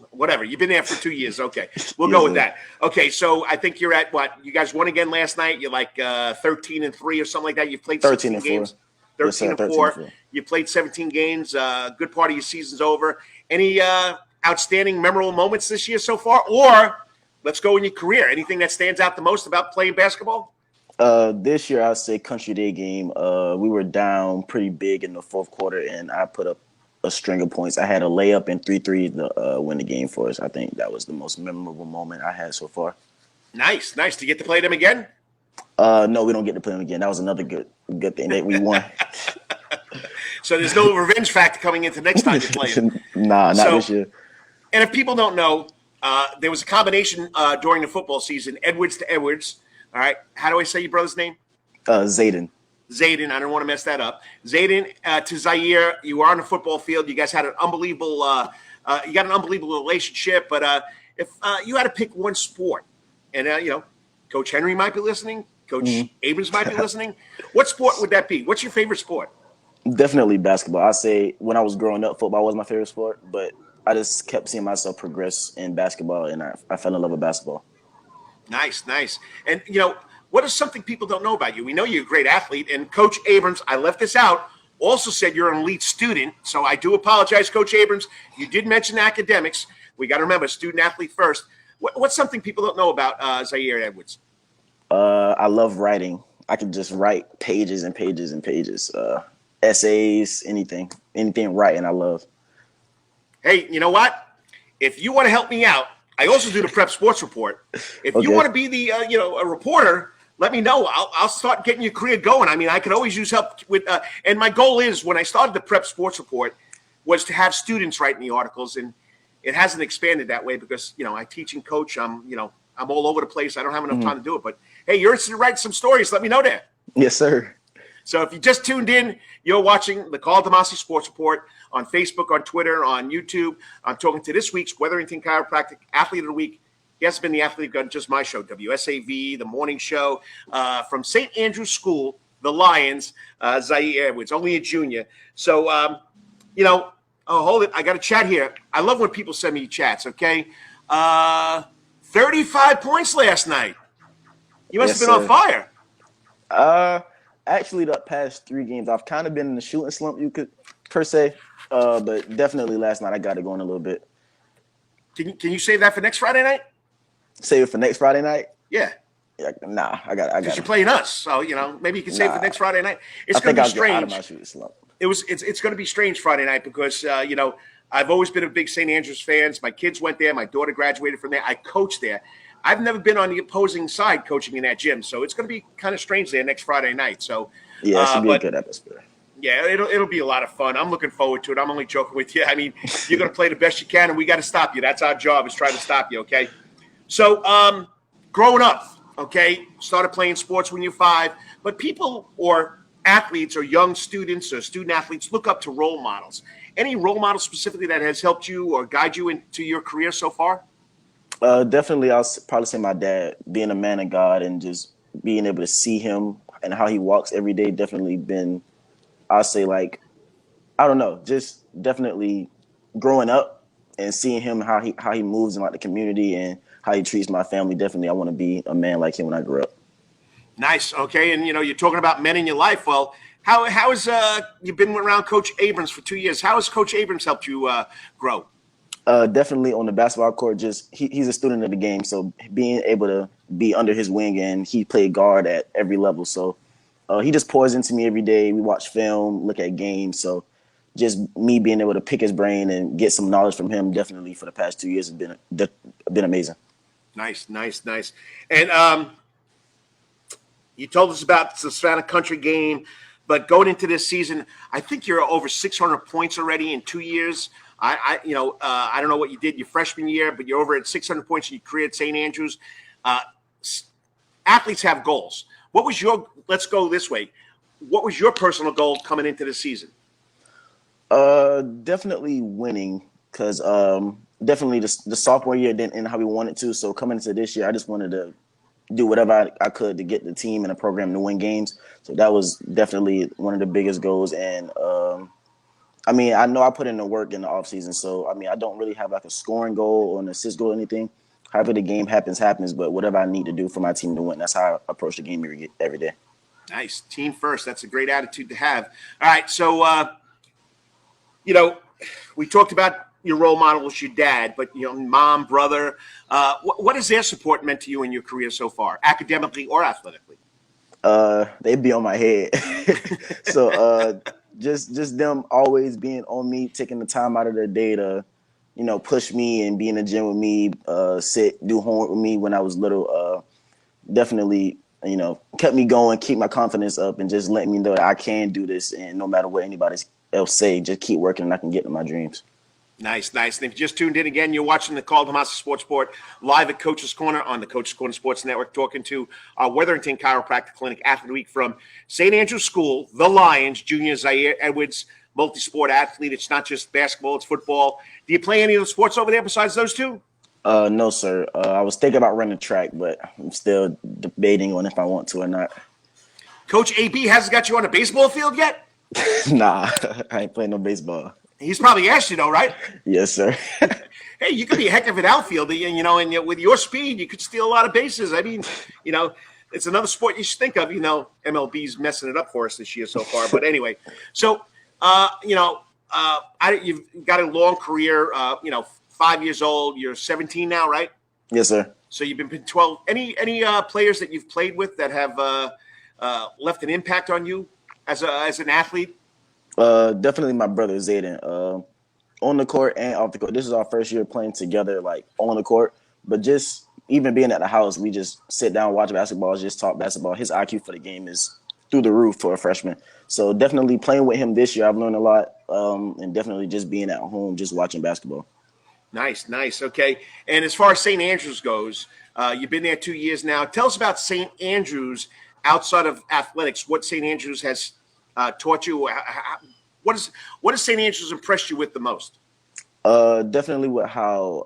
whatever. You've been there for 2 years. Okay. We'll go with that. Okay. So I think you're at what? You guys won again last night. You're like 13-3 or something like that. You've played 16 games. 13-4. You played 17 games. Good part of your season's over. Any outstanding, memorable moments this year so far? Or let's go in your career. Anything that stands out the most about playing basketball? This year, I'd say Country Day game. We were down pretty big in the fourth quarter, and I put up a string of points. I had a layup and 3 threes to win the game for us. I think that was the most memorable moment I had so far. Nice. To get to play them again? No, we don't get to play them again. That was another good thing that we won. So there's no revenge factor coming into next time you play them. Nah, not this year. And if people don't know, there was a combination during the football season, Edwards to Edwards. All right. How do I say your brother's name? Zayden. I don't want to mess that up. Zayden to Zaire. You were on the football field. You guys had an unbelievable relationship. But if you had to pick one sport, and Coach Henry might be listening, Coach Abrams might be listening. What sport would that be? What's your favorite sport? Definitely basketball. I say when I was growing up, football was my favorite sport, but I just kept seeing myself progress in basketball, and I fell in love with basketball. Nice. And, what is something people don't know about you? We know you're a great athlete, and Coach Abrams, I left this out, also said you're an elite student, so I do apologize, Coach Abrams. You did mention academics. We got to remember, student-athlete first. What's something people don't know about Zaire Edwards? I love writing. I can just write pages and pages and pages, essays, anything writing I love. Hey, you know what? If you want to help me out, I also do the Prep Sports Report. If you want to be the a reporter, let me know. I'll start getting your career going. I mean, I could always use help with. And my goal is, when I started the Prep Sports Report, was to have students writing the articles, and it hasn't expanded that way because I teach and coach. I'm all over the place. I don't have enough time to do it. But hey, you're interested in writing some stories? Let me know that. Yes, sir. So if you just tuned in, you're watching the Karl DeMasi Sports Report on Facebook, on Twitter, on YouTube. I'm talking to this week's Wetherington Chiropractic Athlete of the Week. He hasn't been the athlete on just my show, WSAV, the morning show, from St. Andrew's School, the Lions, Zaire Edwards, only a junior. So, hold it. I got a chat here. I love when people send me chats, okay? 35 points last night. You must have been on fire. Actually, the past 3 games, I've kind of been in the shooting slump, you could per se, but definitely last night I got it going a little bit. Can you save that for next Friday night? Save it for next Friday night? Yeah. Nah, I got. Because you're playing us, so maybe you can save it for next Friday night. It's going to be strange. Out of my shooting slump. It's going to be strange Friday night because I've always been a big St. Andrews fan. My kids went there. My daughter graduated from there. I coached there. I've never been on the opposing side coaching in that gym, so it's going to be kind of strange there next Friday night. So yeah, it should be a good atmosphere. Yeah, it'll be a lot of fun. I'm looking forward to it. I'm only joking with you. I mean, you're going to play the best you can, and we got to stop you. That's our job, is try to stop you. Okay. So growing up, started playing sports when you're 5, but people or athletes or young students or student athletes look up to role models. Any role model specifically that has helped you or guide you into your career so far? Definitely, I'll probably say my dad, being a man of God and just being able to see him and how he walks every day. Definitely been, I'll say, like, I don't know, just definitely growing up and seeing him, how he moves in like the community and how he treats my family. Definitely, I want to be a man like him when I grow up. Nice. Okay. And, you're talking about men in your life. Well, How has you've been around Coach Abrams for 2 years? How has Coach Abrams helped you grow? Definitely on the basketball court. Just he's a student of the game, so being able to be under his wing, and he played guard at every level. So he just pours into me every day. We watch film, look at games. So just me being able to pick his brain and get some knowledge from him, definitely for the past 2 years, has been amazing. Nice. And you told us about the Savannah Country game, but going into this season, I think you're over 600 points already in 2 years. I don't know what you did your freshman year, but you're over at 600 points in your career at St. Andrews. Athletes have goals. Let's go this way. What was your personal goal coming into the season? Definitely winning, because definitely the sophomore year didn't end how we wanted to. So coming into this year, I just wanted to do whatever I could to get the team and the program to win games. So that was definitely one of the biggest goals. And I know I put in the work in the offseason. So, I don't really have like a scoring goal or an assist goal or anything. However the game happens. But whatever I need to do for my team to win, that's how I approach the game every day. Nice. Team first. That's a great attitude to have. All right. So, we talked about your role model was your dad, but, mom, brother. What has their support meant to you in your career so far, academically or athletically? They'd be on my head. So just them always being on me, taking the time out of their day to, push me and be in the gym with me, do homework with me when I was little. Definitely, kept me going, keep my confidence up, and just let me know that I can do this. And no matter what anybody else say, just keep working and I can get to my dreams. Nice. And if you just tuned in again, you're watching the Karl DeMasi Sports Report live at Coach's Corner on the Coach's Corner Sports Network, talking to our Weatherington Chiropractic Clinic Athlete Week from St. Andrews School, the Lions, Junior Zaire Edwards, multi-sport athlete. It's not just basketball, it's football. Do you play any of the sports over there besides those two? No, sir. I was thinking about running track, but I'm still debating on if I want to or not. Coach AB hasn't got you on a baseball field yet? Nah, I ain't playing no baseball. He's probably asked you, though, right? Yes, sir. Hey, you could be a heck of an outfielder, and with your speed, you could steal a lot of bases. It's another sport you should think of. MLB's messing it up for us this year so far. But anyway, so, you've got a long career, 5 years old. You're 17 now, right? Yes, sir. So you've been 12. Any players that you've played with that have left an impact on you as an athlete? Definitely my brother Zayden. On the court and off the court. This is our first year playing together, like on the court. But just even being at the house, we just sit down, watch basketball, just talk basketball. His IQ for the game is through the roof for a freshman. So definitely playing with him this year, I've learned a lot. And definitely just being at home, just watching basketball. Nice. Okay. And as far as St. Andrews goes, you've been there 2 years now. Tell us about St. Andrews outside of athletics. What St. Andrews has taught you? What has St. Andrews impressed you with the most? Definitely with how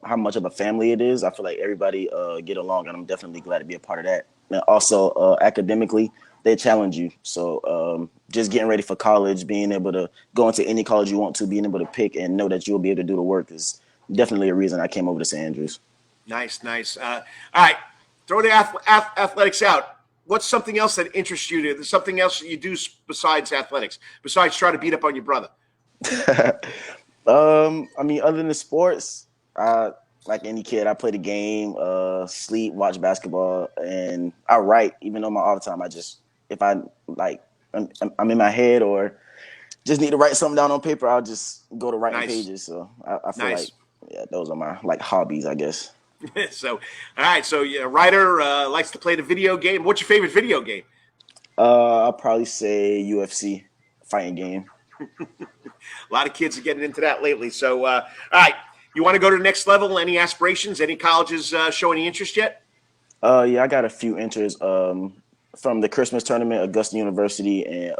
how much of a family it is. I feel like everybody get along, and I'm definitely glad to be a part of that. And also academically, they challenge you. So just getting ready for college, being able to go into any college you want to, being able to pick and know that you'll be able to do the work is definitely a reason I came over to St. Andrews. Nice. All right, throw the athletics out. What's something else that interests you? There's something else you do besides athletics, besides try to beat up on your brother? Other than the sports, like any kid, I play the game, sleep, watch basketball, and I write. Even though my off time, if I'm in my head or just need to write something down on paper, I'll just go to writing pages. So I feel like those are my hobbies, I guess. So, all right. So, a writer likes to play the video game. What's your favorite video game? I'll probably say UFC fighting game. A lot of kids are getting into that lately. So, all right. You want to go to the next level? Any aspirations? Any colleges show any interest yet? Yeah, I got a few interests from the Christmas tournament, Augusta University and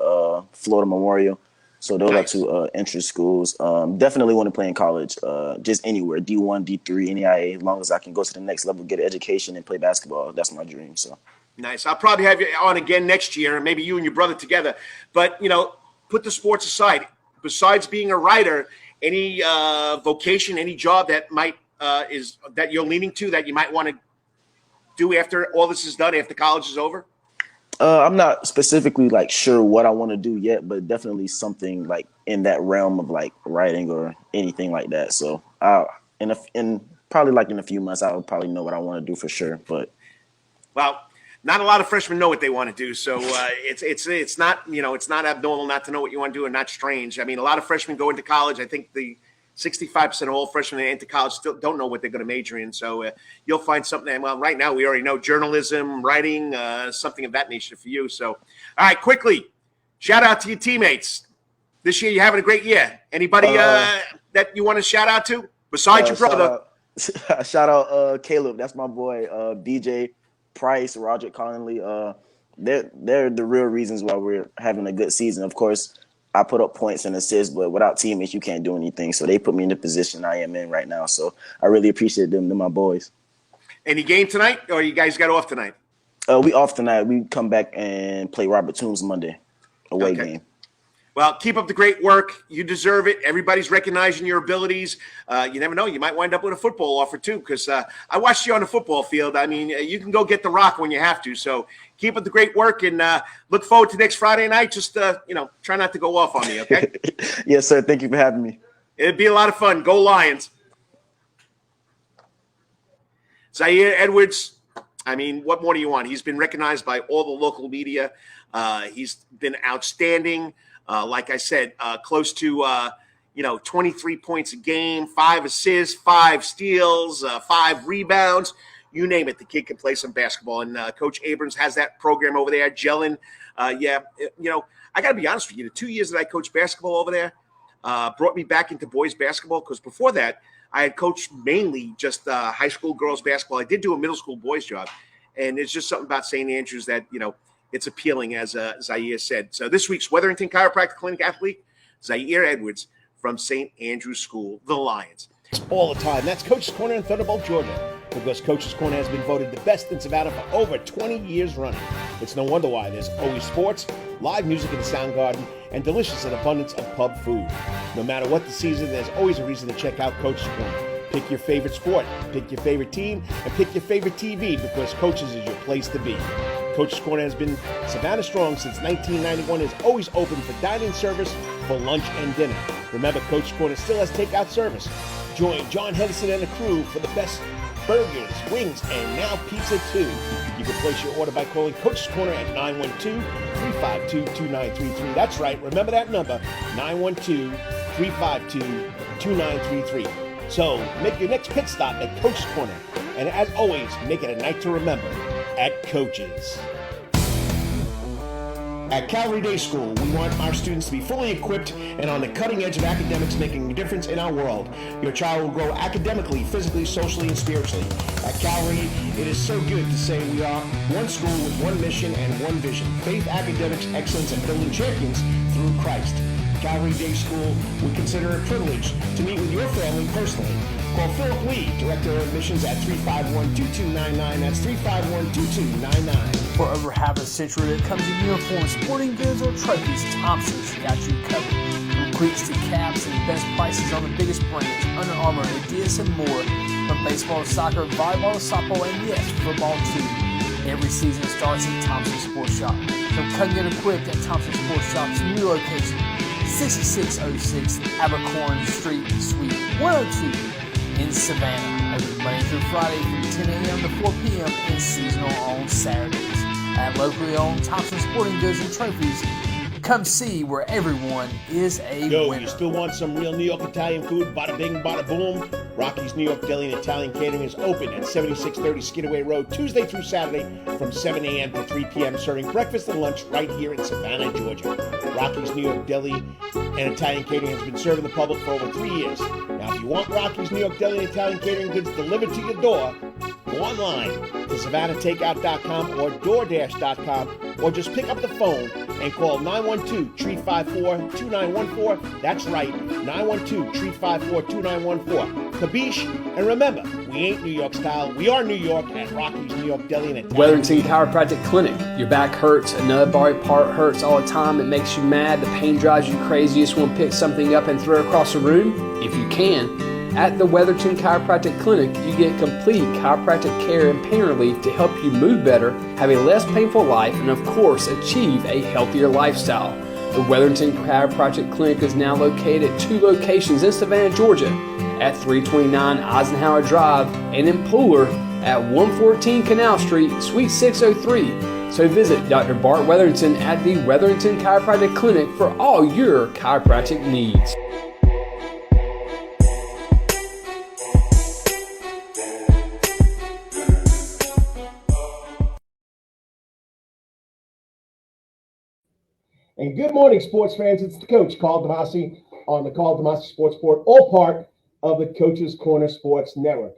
Florida Memorial. So those are two interest schools. Definitely want to play in college, just anywhere, D1, D3, NAIA, as long as I can go to the next level, get an education, and play basketball. That's my dream. So nice. I'll probably have you on again next year, and maybe you and your brother together. But, put the sports aside. Besides being a writer, any vocation, any job that might that you're leaning to that you might want to do after all this is done, after college is over? I'm not specifically like sure what I want to do yet, but definitely something like in that realm of like writing or anything like that. So in probably like in a few months, I'll probably know what I want to do for sure. But Well, not a lot of freshmen know what they want to do, so it's not it's not abnormal not to know what you want to do, and not strange. I mean, a lot of freshmen go into college. I think the 65% of all freshmen that enter college still don't know what they're going to major in. So you'll find something. Well, right now we already know journalism, writing, something of that nature for you. So, all right, quickly, shout out to your teammates. This year you're having a great year. Anybody that you want to shout out to besides your brother? Shout out Caleb. That's my boy. BJ Price, Roger Conley. They're the real reasons why we're having a good season. Of course, I put up points and assists, but without teammates, you can't do anything. So they put me in the position I am in right now. So I really appreciate them. They're my boys. Any game tonight, or you guys got off tonight? We off tonight. We come back and play Robert Toombs Monday, away game. Well, keep up the great work. You deserve it. Everybody's recognizing your abilities. You never know. You might wind up with a football offer, too, because I watched you on the football field. I mean, you can go get the rock when you have to. So keep up the great work, and look forward to next Friday night. Just, try not to go off on me, okay? Yes, sir. Thank you for having me. It'd be a lot of fun. Go Lions. Zaire Edwards, I mean, what more do you want? He's been recognized by all the local media. He's been outstanding. Like I said, close to, 23 points a game, 5 assists, 5 steals, 5 rebounds. You name it, the kid can play some basketball. And Coach Abrams has that program over there, gelling. I got to be honest with you. The 2 years that I coached basketball over there brought me back into boys basketball, because before that, I had coached mainly just high school girls basketball. I did do a middle school boys job. And it's just something about St. Andrews that, it's appealing, as Zaire said. So this week's Wetherington Chiropractic Clinic athlete, Zaire Edwards from St. Andrews School, the Lions. All the time. That's Coach's Corner in Thunderbolt, Georgia, because Coach's Corner has been voted the best in Savannah for over 20 years running. It's no wonder why. There's always sports, live music in the sound garden, and delicious and abundance of pub food. No matter what the season, there's always a reason to check out Coach's Corner. Pick your favorite sport, pick your favorite team, and pick your favorite TV, because Coach's is your place to be. Coach's Corner has been Savannah strong since 1991, is always open for dining service for lunch and dinner. Remember, Coach's Corner still has takeout service. Join John Henderson and the crew for the best burgers, wings, and now pizza too. You can place your order by calling Coach's Corner at 912-352-2933. That's right, remember that number, 912-352-2933. So make your next pit stop at Coach's Corner. And as always, make it a night to remember at Coach's. At Calvary Day School, we want our students to be fully equipped and on the cutting edge of academics, making a difference in our world. Your child will grow academically, physically, socially, and spiritually. At Calvary, it is so good to say we are one school with one mission and one vision: faith, academics, excellence, and building champions through Christ. Calvary Day School would consider it a privilege to meet with your family personally. Call Philip Lee, Director of Admissions, at 351-2299. That's 351-2299. For over half a century, when it comes to uniforms, sporting goods, or trophies, Thompson's got you covered. From cleats to caps and the best prices on the biggest brands, Under Armour, Adidas, and more. From baseball to soccer, volleyball to softball, and yes, football too. Every season starts at Thompson Sports Shop. From cutting and equipped at Thompson Sports Shop's new location, 6606 Abercorn Street, Suite 102 in Savannah. Open Monday through Friday from 10 a.m. to 4 p.m. and seasonal on Saturdays. At locally owned Thompson Sporting Goods and Trophies, come see where everyone is a winner. You still want some real New York Italian food? Bada bing, bada boom. Rocky's New York Deli and Italian Catering is open at 7630 Skidaway Road, Tuesday through Saturday from 7 a.m. to 3 p.m., serving breakfast and lunch right here in Savannah, Georgia. Rocky's New York Deli and Italian Catering has been serving the public for over 3 years. Now, if you want Rocky's New York Deli and Italian Catering goods delivered to your door, go online to SavannahTakeout.com or DoorDash.com, or just pick up the phone and call 912-354-2914. That's right, 912-354-2914. Kabish, and remember, we ain't New York style. We are New York at Rocky's New York Deli and Italian. Weatherington Chiropractic Clinic. Your back hurts, another body part hurts all the time. It makes you mad. The pain drives you crazy. You just want to pick something up and throw it across the room? If you can, At the Wetherington Chiropractic Clinic, you get complete chiropractic care and pain relief to help you move better, have a less painful life, and of course, achieve a healthier lifestyle. The Wetherington Chiropractic Clinic is now located at 2 locations in Savannah, Georgia, at 329 Eisenhower Drive and in Pooler at 114 Canal Street, Suite 603. So visit Dr. Bart Wetherington at the Wetherington Chiropractic Clinic for all your chiropractic needs. And good morning, sports fans. It's the coach, Karl DeMasi, on the Karl DeMasi Sports Report, all part of the Coach's Corner Sports Network.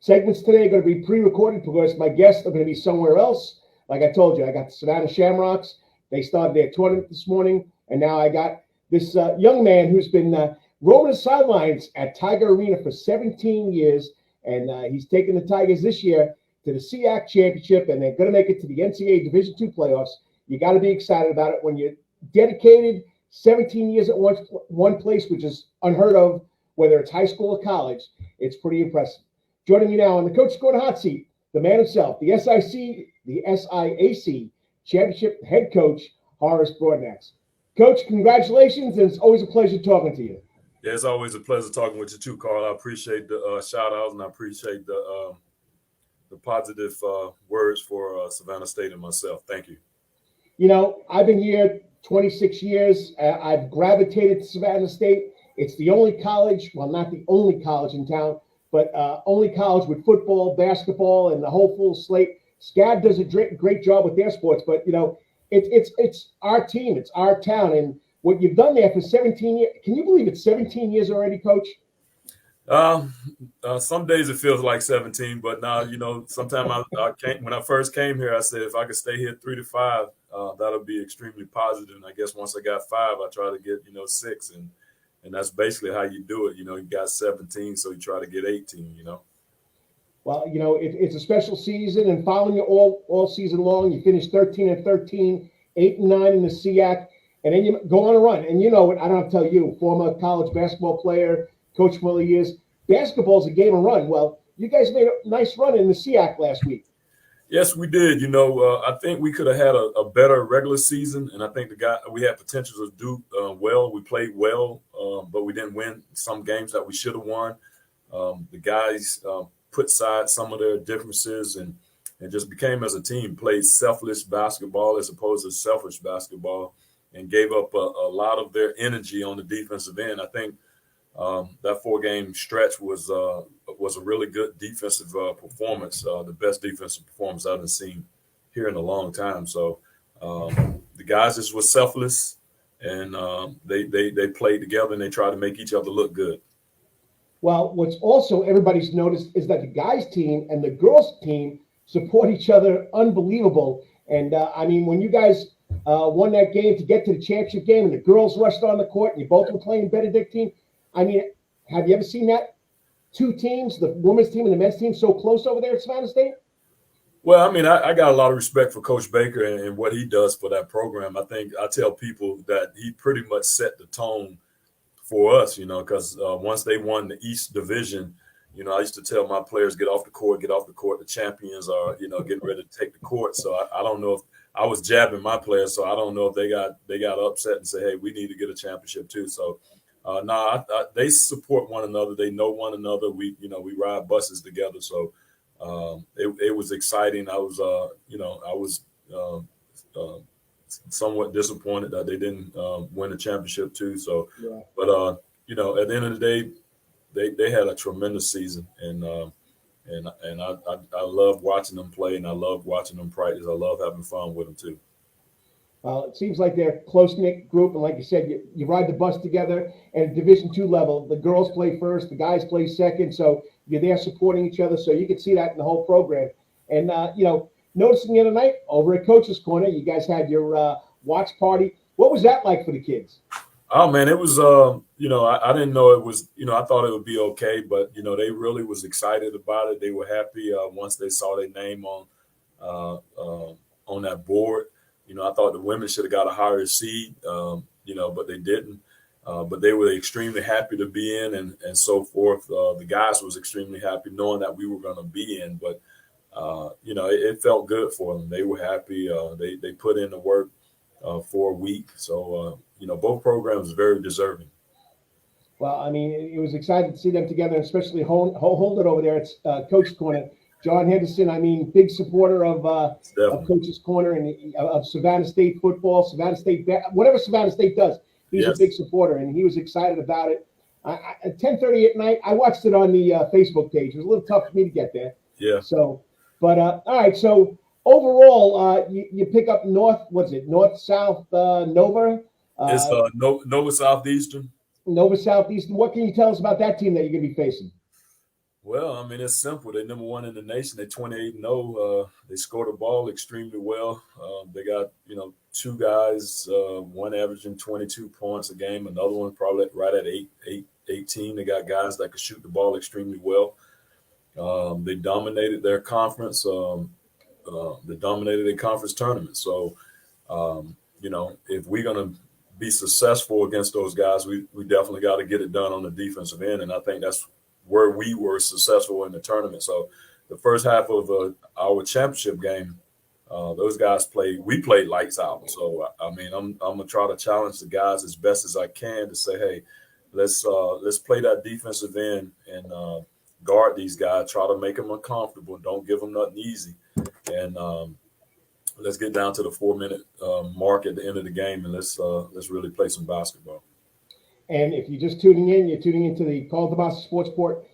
Segments today are going to be pre-recorded because my guests are going to be somewhere else. Like I told you, I got the Savannah Shamrocks. They started their tournament this morning, and now I got this young man who's been roaming the sidelines at Tiger Arena for 17 years, and he's taken the Tigers this year to the SEAC Championship, and they're going to make it to the NCAA Division II playoffs. You got to be excited about it when you're dedicated 17 years at one place, which is unheard of, whether it's high school or college. It's pretty impressive. Joining me now on the Coach's Corner hot seat, the man himself, the SIAC Championship head coach, Horace Broadnax. Coach, congratulations, and it's always a pleasure talking to you. Yeah, it's always a pleasure talking with you too, Carl. I appreciate the shout-outs, and I appreciate the positive words for Savannah State and myself. Thank you. You know, I've been here 26 years. I've gravitated to Savannah State. It's the only college, well, not the only college in town, but only college with football, basketball, and the whole full slate. SCAD does a great job with their sports, but, you know, it's our team. It's our town. And what you've done there for 17 years, can you believe it's 17 years already, Coach? Some days it feels like 17, but now, you know, sometimes when I first came here, I said if I could stay here 3 to 5, that'll be extremely positive. And I guess once I got 5, I try to get, 6, and that's basically how you do it. You know, you got 17, so you try to get 18. Well, you know, it's a special season, and following you all season long, you finished 13-13, 8-9 in the SEAC, and then you go on a run. And you know what? I don't have to tell you, former college basketball player, coach for all the years. Basketball's a game of run. Well, you guys made a nice run in the SEAC last week. Yes, we did. I think we could have had a better regular season, and I think we had potential to do well. We played well, but we didn't win some games that we should have won. The guys put aside some of their differences and just became, as a team, played selfless basketball as opposed to selfish basketball, and gave up a lot of their energy on the defensive end. I think that 4-game stretch was a really good defensive performance, the best defensive performance I've seen here in a long time. So the guys just were selfless, and they played together, and they tried to make each other look good. Well, what's also everybody's noticed is that the guys' team and the girls' team support each other unbelievable. And, I mean, when you guys won that game to get to the championship game and the girls rushed on the court and you both were playing Benedictine, I mean, have you ever seen that? 2 teams, the women's team and the men's team, so close over there at Savannah State? Well, I mean, I got a lot of respect for Coach Baker and what he does for that program. I think I tell people that he pretty much set the tone for us, because once they won the East Division, I used to tell my players, get off the court. The champions are, getting ready to take the court. So I don't know if I was jabbing my players, so I don't know if they got upset and say, hey, we need to get a championship too. So they support one another. They know one another. We ride buses together. So it was exciting. I was somewhat disappointed that they didn't win the championship too. So, yeah. But at the end of the day, they had a tremendous season, and I love watching them play, and I love watching them practice. I love having fun with them too. Well, it seems like they're a close-knit group, and like you said, you ride the bus together. And at Division II level, the girls play first, the guys play second, so you're there supporting each other. So you can see that in the whole program. And noticing the other night over at Coach's Corner, you guys had your watch party. What was that like for the kids? Oh man, it was. I didn't know it was. I thought it would be okay, but they really was excited about it. They were happy once they saw their name on that board. I thought the women should have got a higher seed, but they didn't. but they were extremely happy to be in and so forth. The guys was extremely happy knowing that we were going to be in, but it felt good for them. They were happy. They put in the work for a week. So, both programs are very deserving. Well, I mean, it was exciting to see them together, especially hold it over there. It's Coach's Corner. John Henderson, I mean, big supporter of Coach's Corner and of Savannah State football, Savannah State, whatever Savannah State does. He's a big supporter, and he was excited about it. At 10:30 at night, I watched it on the Facebook page. It was a little tough for me to get there. Yeah. So, but all right. So overall, you pick up north-south Nova? It's Nova Southeastern. Nova Southeastern. What can you tell us about that team that you're going to be facing? Well, I mean, it's simple. They're number one in the nation. They're 28-0. They score the ball extremely well. They got, two guys, one averaging 22 points a game, another one probably right at 18. They got guys that can shoot the ball extremely well. They dominated their conference. They dominated their conference tournament. So, if we're going to be successful against those guys, we definitely got to get it done on the defensive end. And I think that's where we were successful in the tournament. So the first half of our championship game, those guys we played lights out. So, I mean, I'm going to try to challenge the guys as best as I can to say, hey, let's play that defensive end and guard these guys, try to make them uncomfortable. Don't give them nothing easy. And let's get down to the 4-minute mark at the end of the game, and let's really play some basketball. And if you're just tuning in, you're tuning into the Karl DeMasi Sports Report.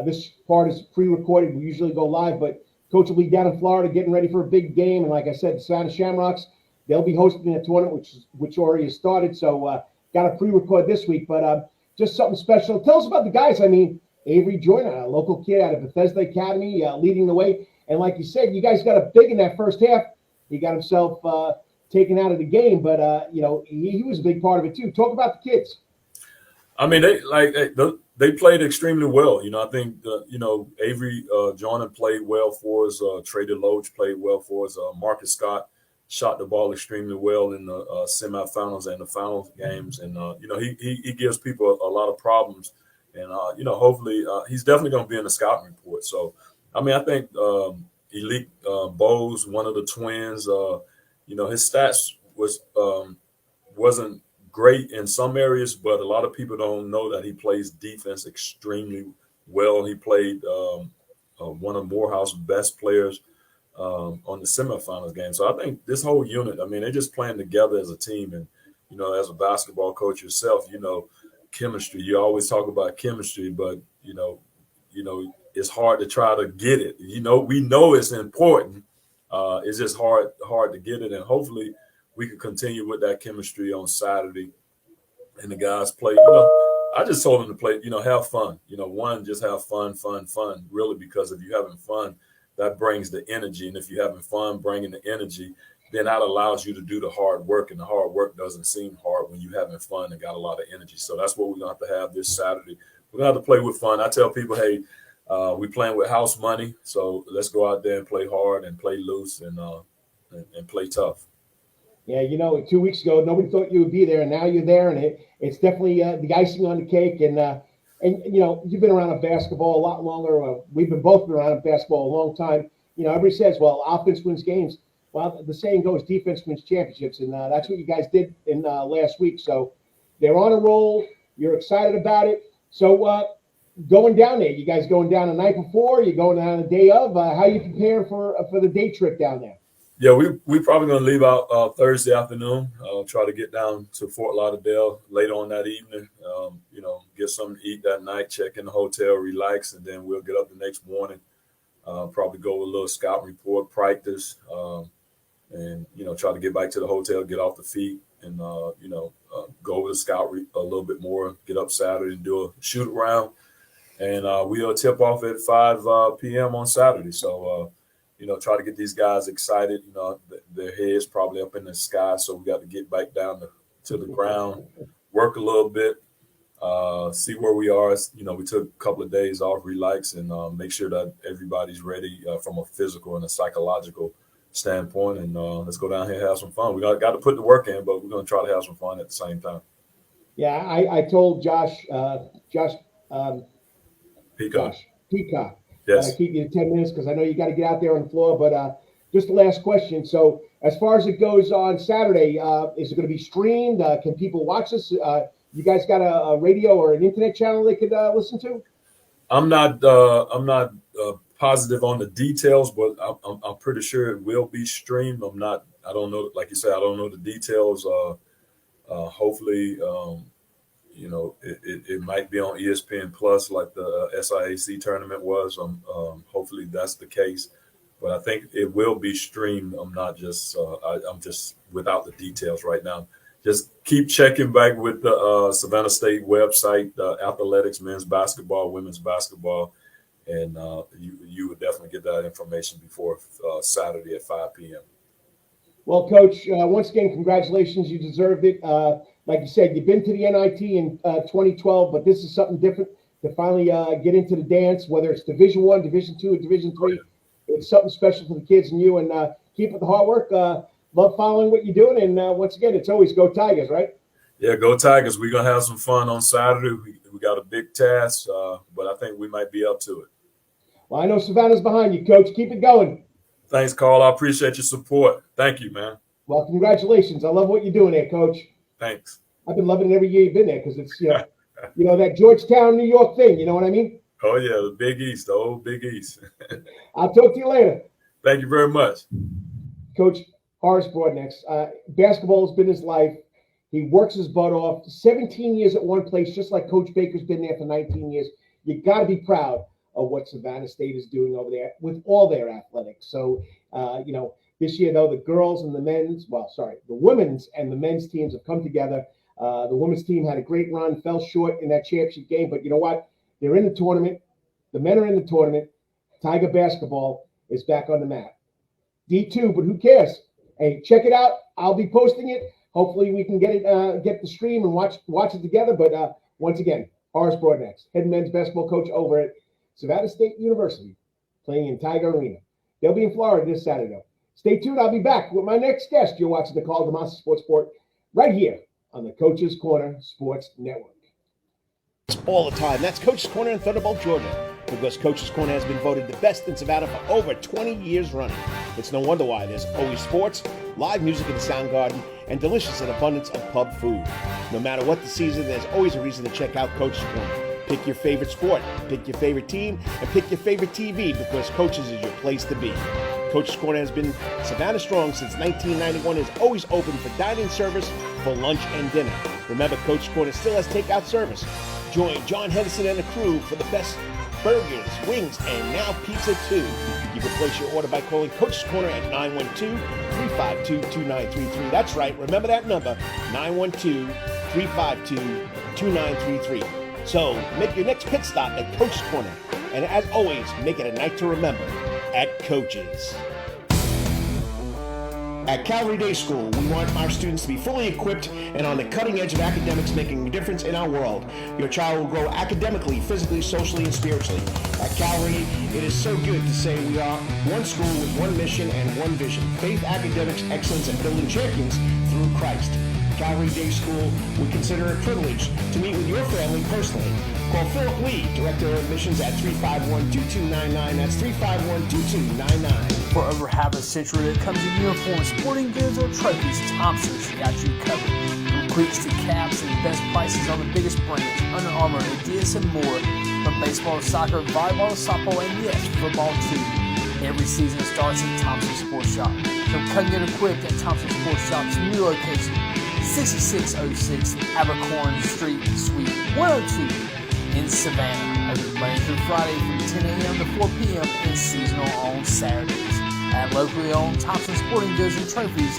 This part is pre-recorded. We usually go live, but Coach will be down in Florida getting ready for a big game. And like I said, the Savannah Shamrocks, they'll be hosting a tournament, which already has started. So got to pre-record this week, but just something special. Tell us about the guys. I mean, Avery Joyner, a local kid out of Bethesda Academy, leading the way. And like you said, you guys got a big in that first half. He got himself taken out of the game, but he was a big part of it too. Talk about the kids. I mean, they played extremely well. I think Avery Joyner played well for us. Trey DeLoach played well for us. Marcus Scott shot the ball extremely well in the semifinals and the final games, and he gives people a lot of problems. And hopefully he's definitely going to be in the scouting report. So I mean, I think Elite Bowes, one of the twins, his stats wasn't great in some areas, but a lot of people don't know that he plays defense extremely well. He played one of Morehouse's best players on the semifinals game. So I think this whole unit, I mean, they're just playing together as a team. And, as a basketball coach yourself, chemistry, you always talk about chemistry, but, it's hard to try to get it. We know it's important. It's just hard to get it. And hopefully we can continue with that chemistry on Saturday. And the guys play, I just told them to play, have fun. Just have fun, really, because if you're having fun, that brings the energy. And if you're having fun bringing the energy, then that allows you to do the hard work. And the hard work doesn't seem hard when you're having fun and got a lot of energy. So that's what we're going to have this Saturday. We're going to have to play with fun. I tell people, hey, we playing with house money, so let's go out there and play hard and play loose and play tough. Yeah, 2 weeks ago, nobody thought you would be there, and now you're there, and it's definitely the icing on the cake. And you've been around basketball a lot longer. We've both been around basketball a long time. Everybody says, well, offense wins games. Well, the saying goes, defense wins championships, and that's what you guys did in last week. So they're on a roll. You're excited about it. So going down there, you guys going down the night before? You going down the day of? How you preparing for the day trip down there? Yeah, we probably going to leave out Thursday afternoon. Try to get down to Fort Lauderdale later on that evening. Get something to eat that night, check in the hotel, relax, and then we'll get up the next morning. Probably go with a little scout report, practice, and try to get back to the hotel, get off the feet, and go over the scout a little bit more. Get up Saturday and do a shoot around, and we'll tip off at 5 p.m. on Saturday. So. Try to get these guys excited. Their heads probably up in the sky, so we got to get back down to the ground, work a little bit, see where we are. We took a couple of days off, relax, and make sure that everybody's ready from a physical and a psychological standpoint. And let's go down here and have some fun. We got to put the work in, but we're going to try to have some fun at the same time. Yeah, I told Josh Peacock. Yes. Keep you to 10 minutes because I know you got to get out there on the floor. But just the last question. So as far as it goes on Saturday, is it going to be streamed? Can people watch this? You guys got a radio or an internet channel they could listen to? I'm not positive on the details, but I'm pretty sure it will be streamed. I don't know. Like you said, I don't know the details. Hopefully, it might be on ESPN Plus like the SIAC tournament was. Hopefully that's the case, but I think it will be streamed. I'm not just I'm just without the details right now. Just keep checking back with the Savannah State website, athletics, men's basketball, women's basketball, and you would definitely get that information before Saturday at 5 p.m. Well, Coach, once again, congratulations. You deserved it. Like you said, you've been to the NIT in 2012, but this is something different to finally get into the dance, whether it's Division I, Division II, or Division III. It's something special for the kids and you, and keep up the hard work. Love following what you're doing. And once again, it's always go Tigers, right? Yeah, go Tigers. We're going to have some fun on Saturday. We got a big task, but I think we might be up to it. Well, I know Savannah's behind you, Coach. Keep it going. Thanks, Karl. I appreciate your support. Thank you, man. Well, congratulations. I love what you're doing there, Coach. Thanks. I've been loving it every year you've been there because it's, that Georgetown, New York thing. You know what I mean? Oh, yeah, the Big East, the old Big East. I'll talk to you later. Thank you very much. Coach Horace Broadnex, basketball has been his life. He works his butt off. 17 years at one place, just like Coach Baker's been there for 19 years. You got to be proud of what Savannah State is doing over there with all their athletics. So, this year, though, the women's and the men's teams have come together. The women's team had a great run, fell short in that championship game. But you know what? They're in the tournament. The men are in the tournament. Tiger basketball is back on the map. D2, but who cares? Hey, check it out. I'll be posting it. Hopefully we can get the stream and watch it together. But once again, Horace Broadnex, head men's basketball coach over at Savannah State University, playing in Tiger Arena. They'll be in Florida this Saturday. Stay tuned. I'll be back with my next guest. You're watching the Karl DeMasi Sports Report right here on the Coach's Corner Sports Network. All the time. That's Coach's Corner in Thunderbolt, Georgia, because Coach's Corner has been voted the best in Savannah for over 20 years running. It's no wonder why. There's always sports, live music in the sound garden, and delicious and abundance of pub food. No matter what the season, there's always a reason to check out Coach's Corner. Pick your favorite sport, pick your favorite team, and pick your favorite TV because Coach's is your place to be. Coach's Corner has been Savannah strong since 1991 and is always open for dine-in service for lunch and dinner. Remember, Coach's Corner still has takeout service. Join John Henderson and the crew for the best burgers, wings, and now pizza too. You can place your order by calling Coach's Corner at 912-352-2933. That's right, remember that number, 912-352-2933. So make your next pit stop at Coach's Corner. And as always, make it a night to remember at Coach's. At Calvary Day School, we want our students to be fully equipped and on the cutting edge of academics, making a difference in our world. Your child will grow academically, physically, socially, and spiritually. At Calvary, it is so good to say we are one school with one mission and one vision: faith, academics, excellence, and building champions through Christ. Calvary Day School would consider it a privilege to meet with your family personally. Call Philip Lee, Director of Admissions at 351-2299. That's 351-2299. For over half a century, when it comes to uniforms, sporting goods, or trophies, Thompson's got you covered. From cleats to caps and the best prices on the biggest brands: Under Armour, Adidas, and more. From baseball to soccer, volleyball to softball, and yes, football too. Every season starts at Thompson Sports Shop. From cutting and equipped at Thompson Sports Shop's new location, 6606 Abercorn Street, Suite 102 in Savannah. Open Monday through Friday from 10 a.m. to 4 p.m. and seasonal on Saturdays. At locally owned Thompson Sporting Goods and Trophies,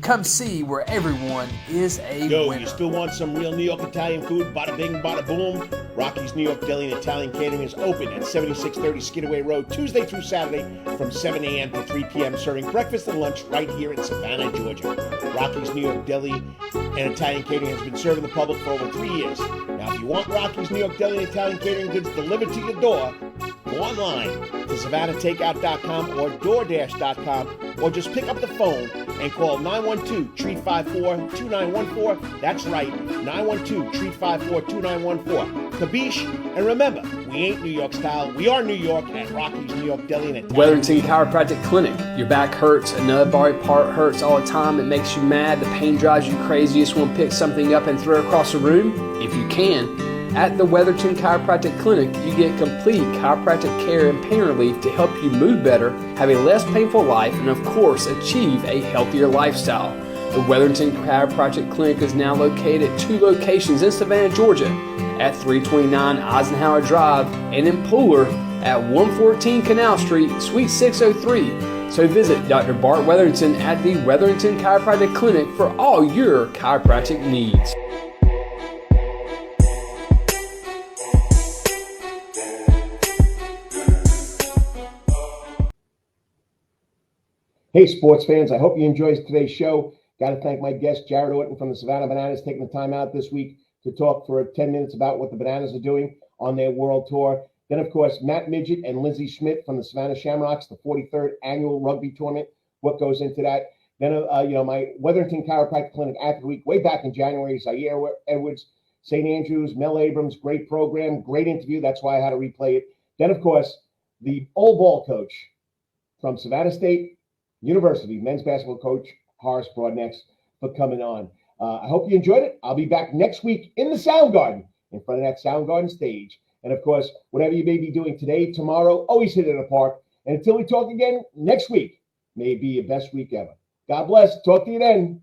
come see where everyone is a winner. You still want some real New York Italian food? Bada bing, bada boom. Rocky's New York Deli and Italian Catering is open at 7630 Skidaway Road, Tuesday through Saturday from 7 a.m. to 3 p.m., serving breakfast and lunch right here in Savannah, Georgia. Rocky's New York Deli and Italian Catering has been serving the public for over 3 years. Now, if you want Rocky's New York Deli and Italian Catering goods delivered to your door, go online to SavannahTakeout.com or DoorDash.com, or just pick up the phone and call 912-354-2914. That's right, 912-354-2914. Kabish, and remember, we ain't New York style. We are New York at Rocky's New York Deli and at Weatherington Chiropractic Clinic. Your back hurts, another body part hurts all the time. It makes you mad. The pain drives you crazy. You just want to pick something up and throw it across the room? If you can, at the Weatherington Chiropractic Clinic, you get complete chiropractic care and pain relief to help you move better, have a less painful life, and of course, achieve a healthier lifestyle. The Weatherington Chiropractic Clinic is now located at 2 locations in Savannah, Georgia, at 329 Eisenhower Drive and in Pooler at 114 Canal Street, Suite 603. So visit Dr. Bart Weatherington at the Weatherington Chiropractic Clinic for all your chiropractic needs. Hey, sports fans, I hope you enjoyed today's show. Got to thank my guest, Jared Orton from the Savannah Bananas, taking the time out this week to talk for 10 minutes about what the Bananas are doing on their world tour. Then, of course, Matt Midget and Lindsey Schmidt from the Savannah Shamrocks, the 43rd annual rugby tournament, what goes into that. Then, my Weatherington Chiropractic Clinic Athlete Week way back in January, Zaire Edwards, St. Andrews, Mel Abrams, great program, great interview. That's why I had to replay it. Then, of course, the old ball coach from Savannah State University, men's basketball coach, Horace Broadnex, for coming on. I hope you enjoyed it. I'll be back next week in the Sound Garden, in front of that Sound Garden stage. And, of course, whatever you may be doing today, tomorrow, always hit it in the park. And until we talk again next week, may it be your best week ever. God bless. Talk to you then.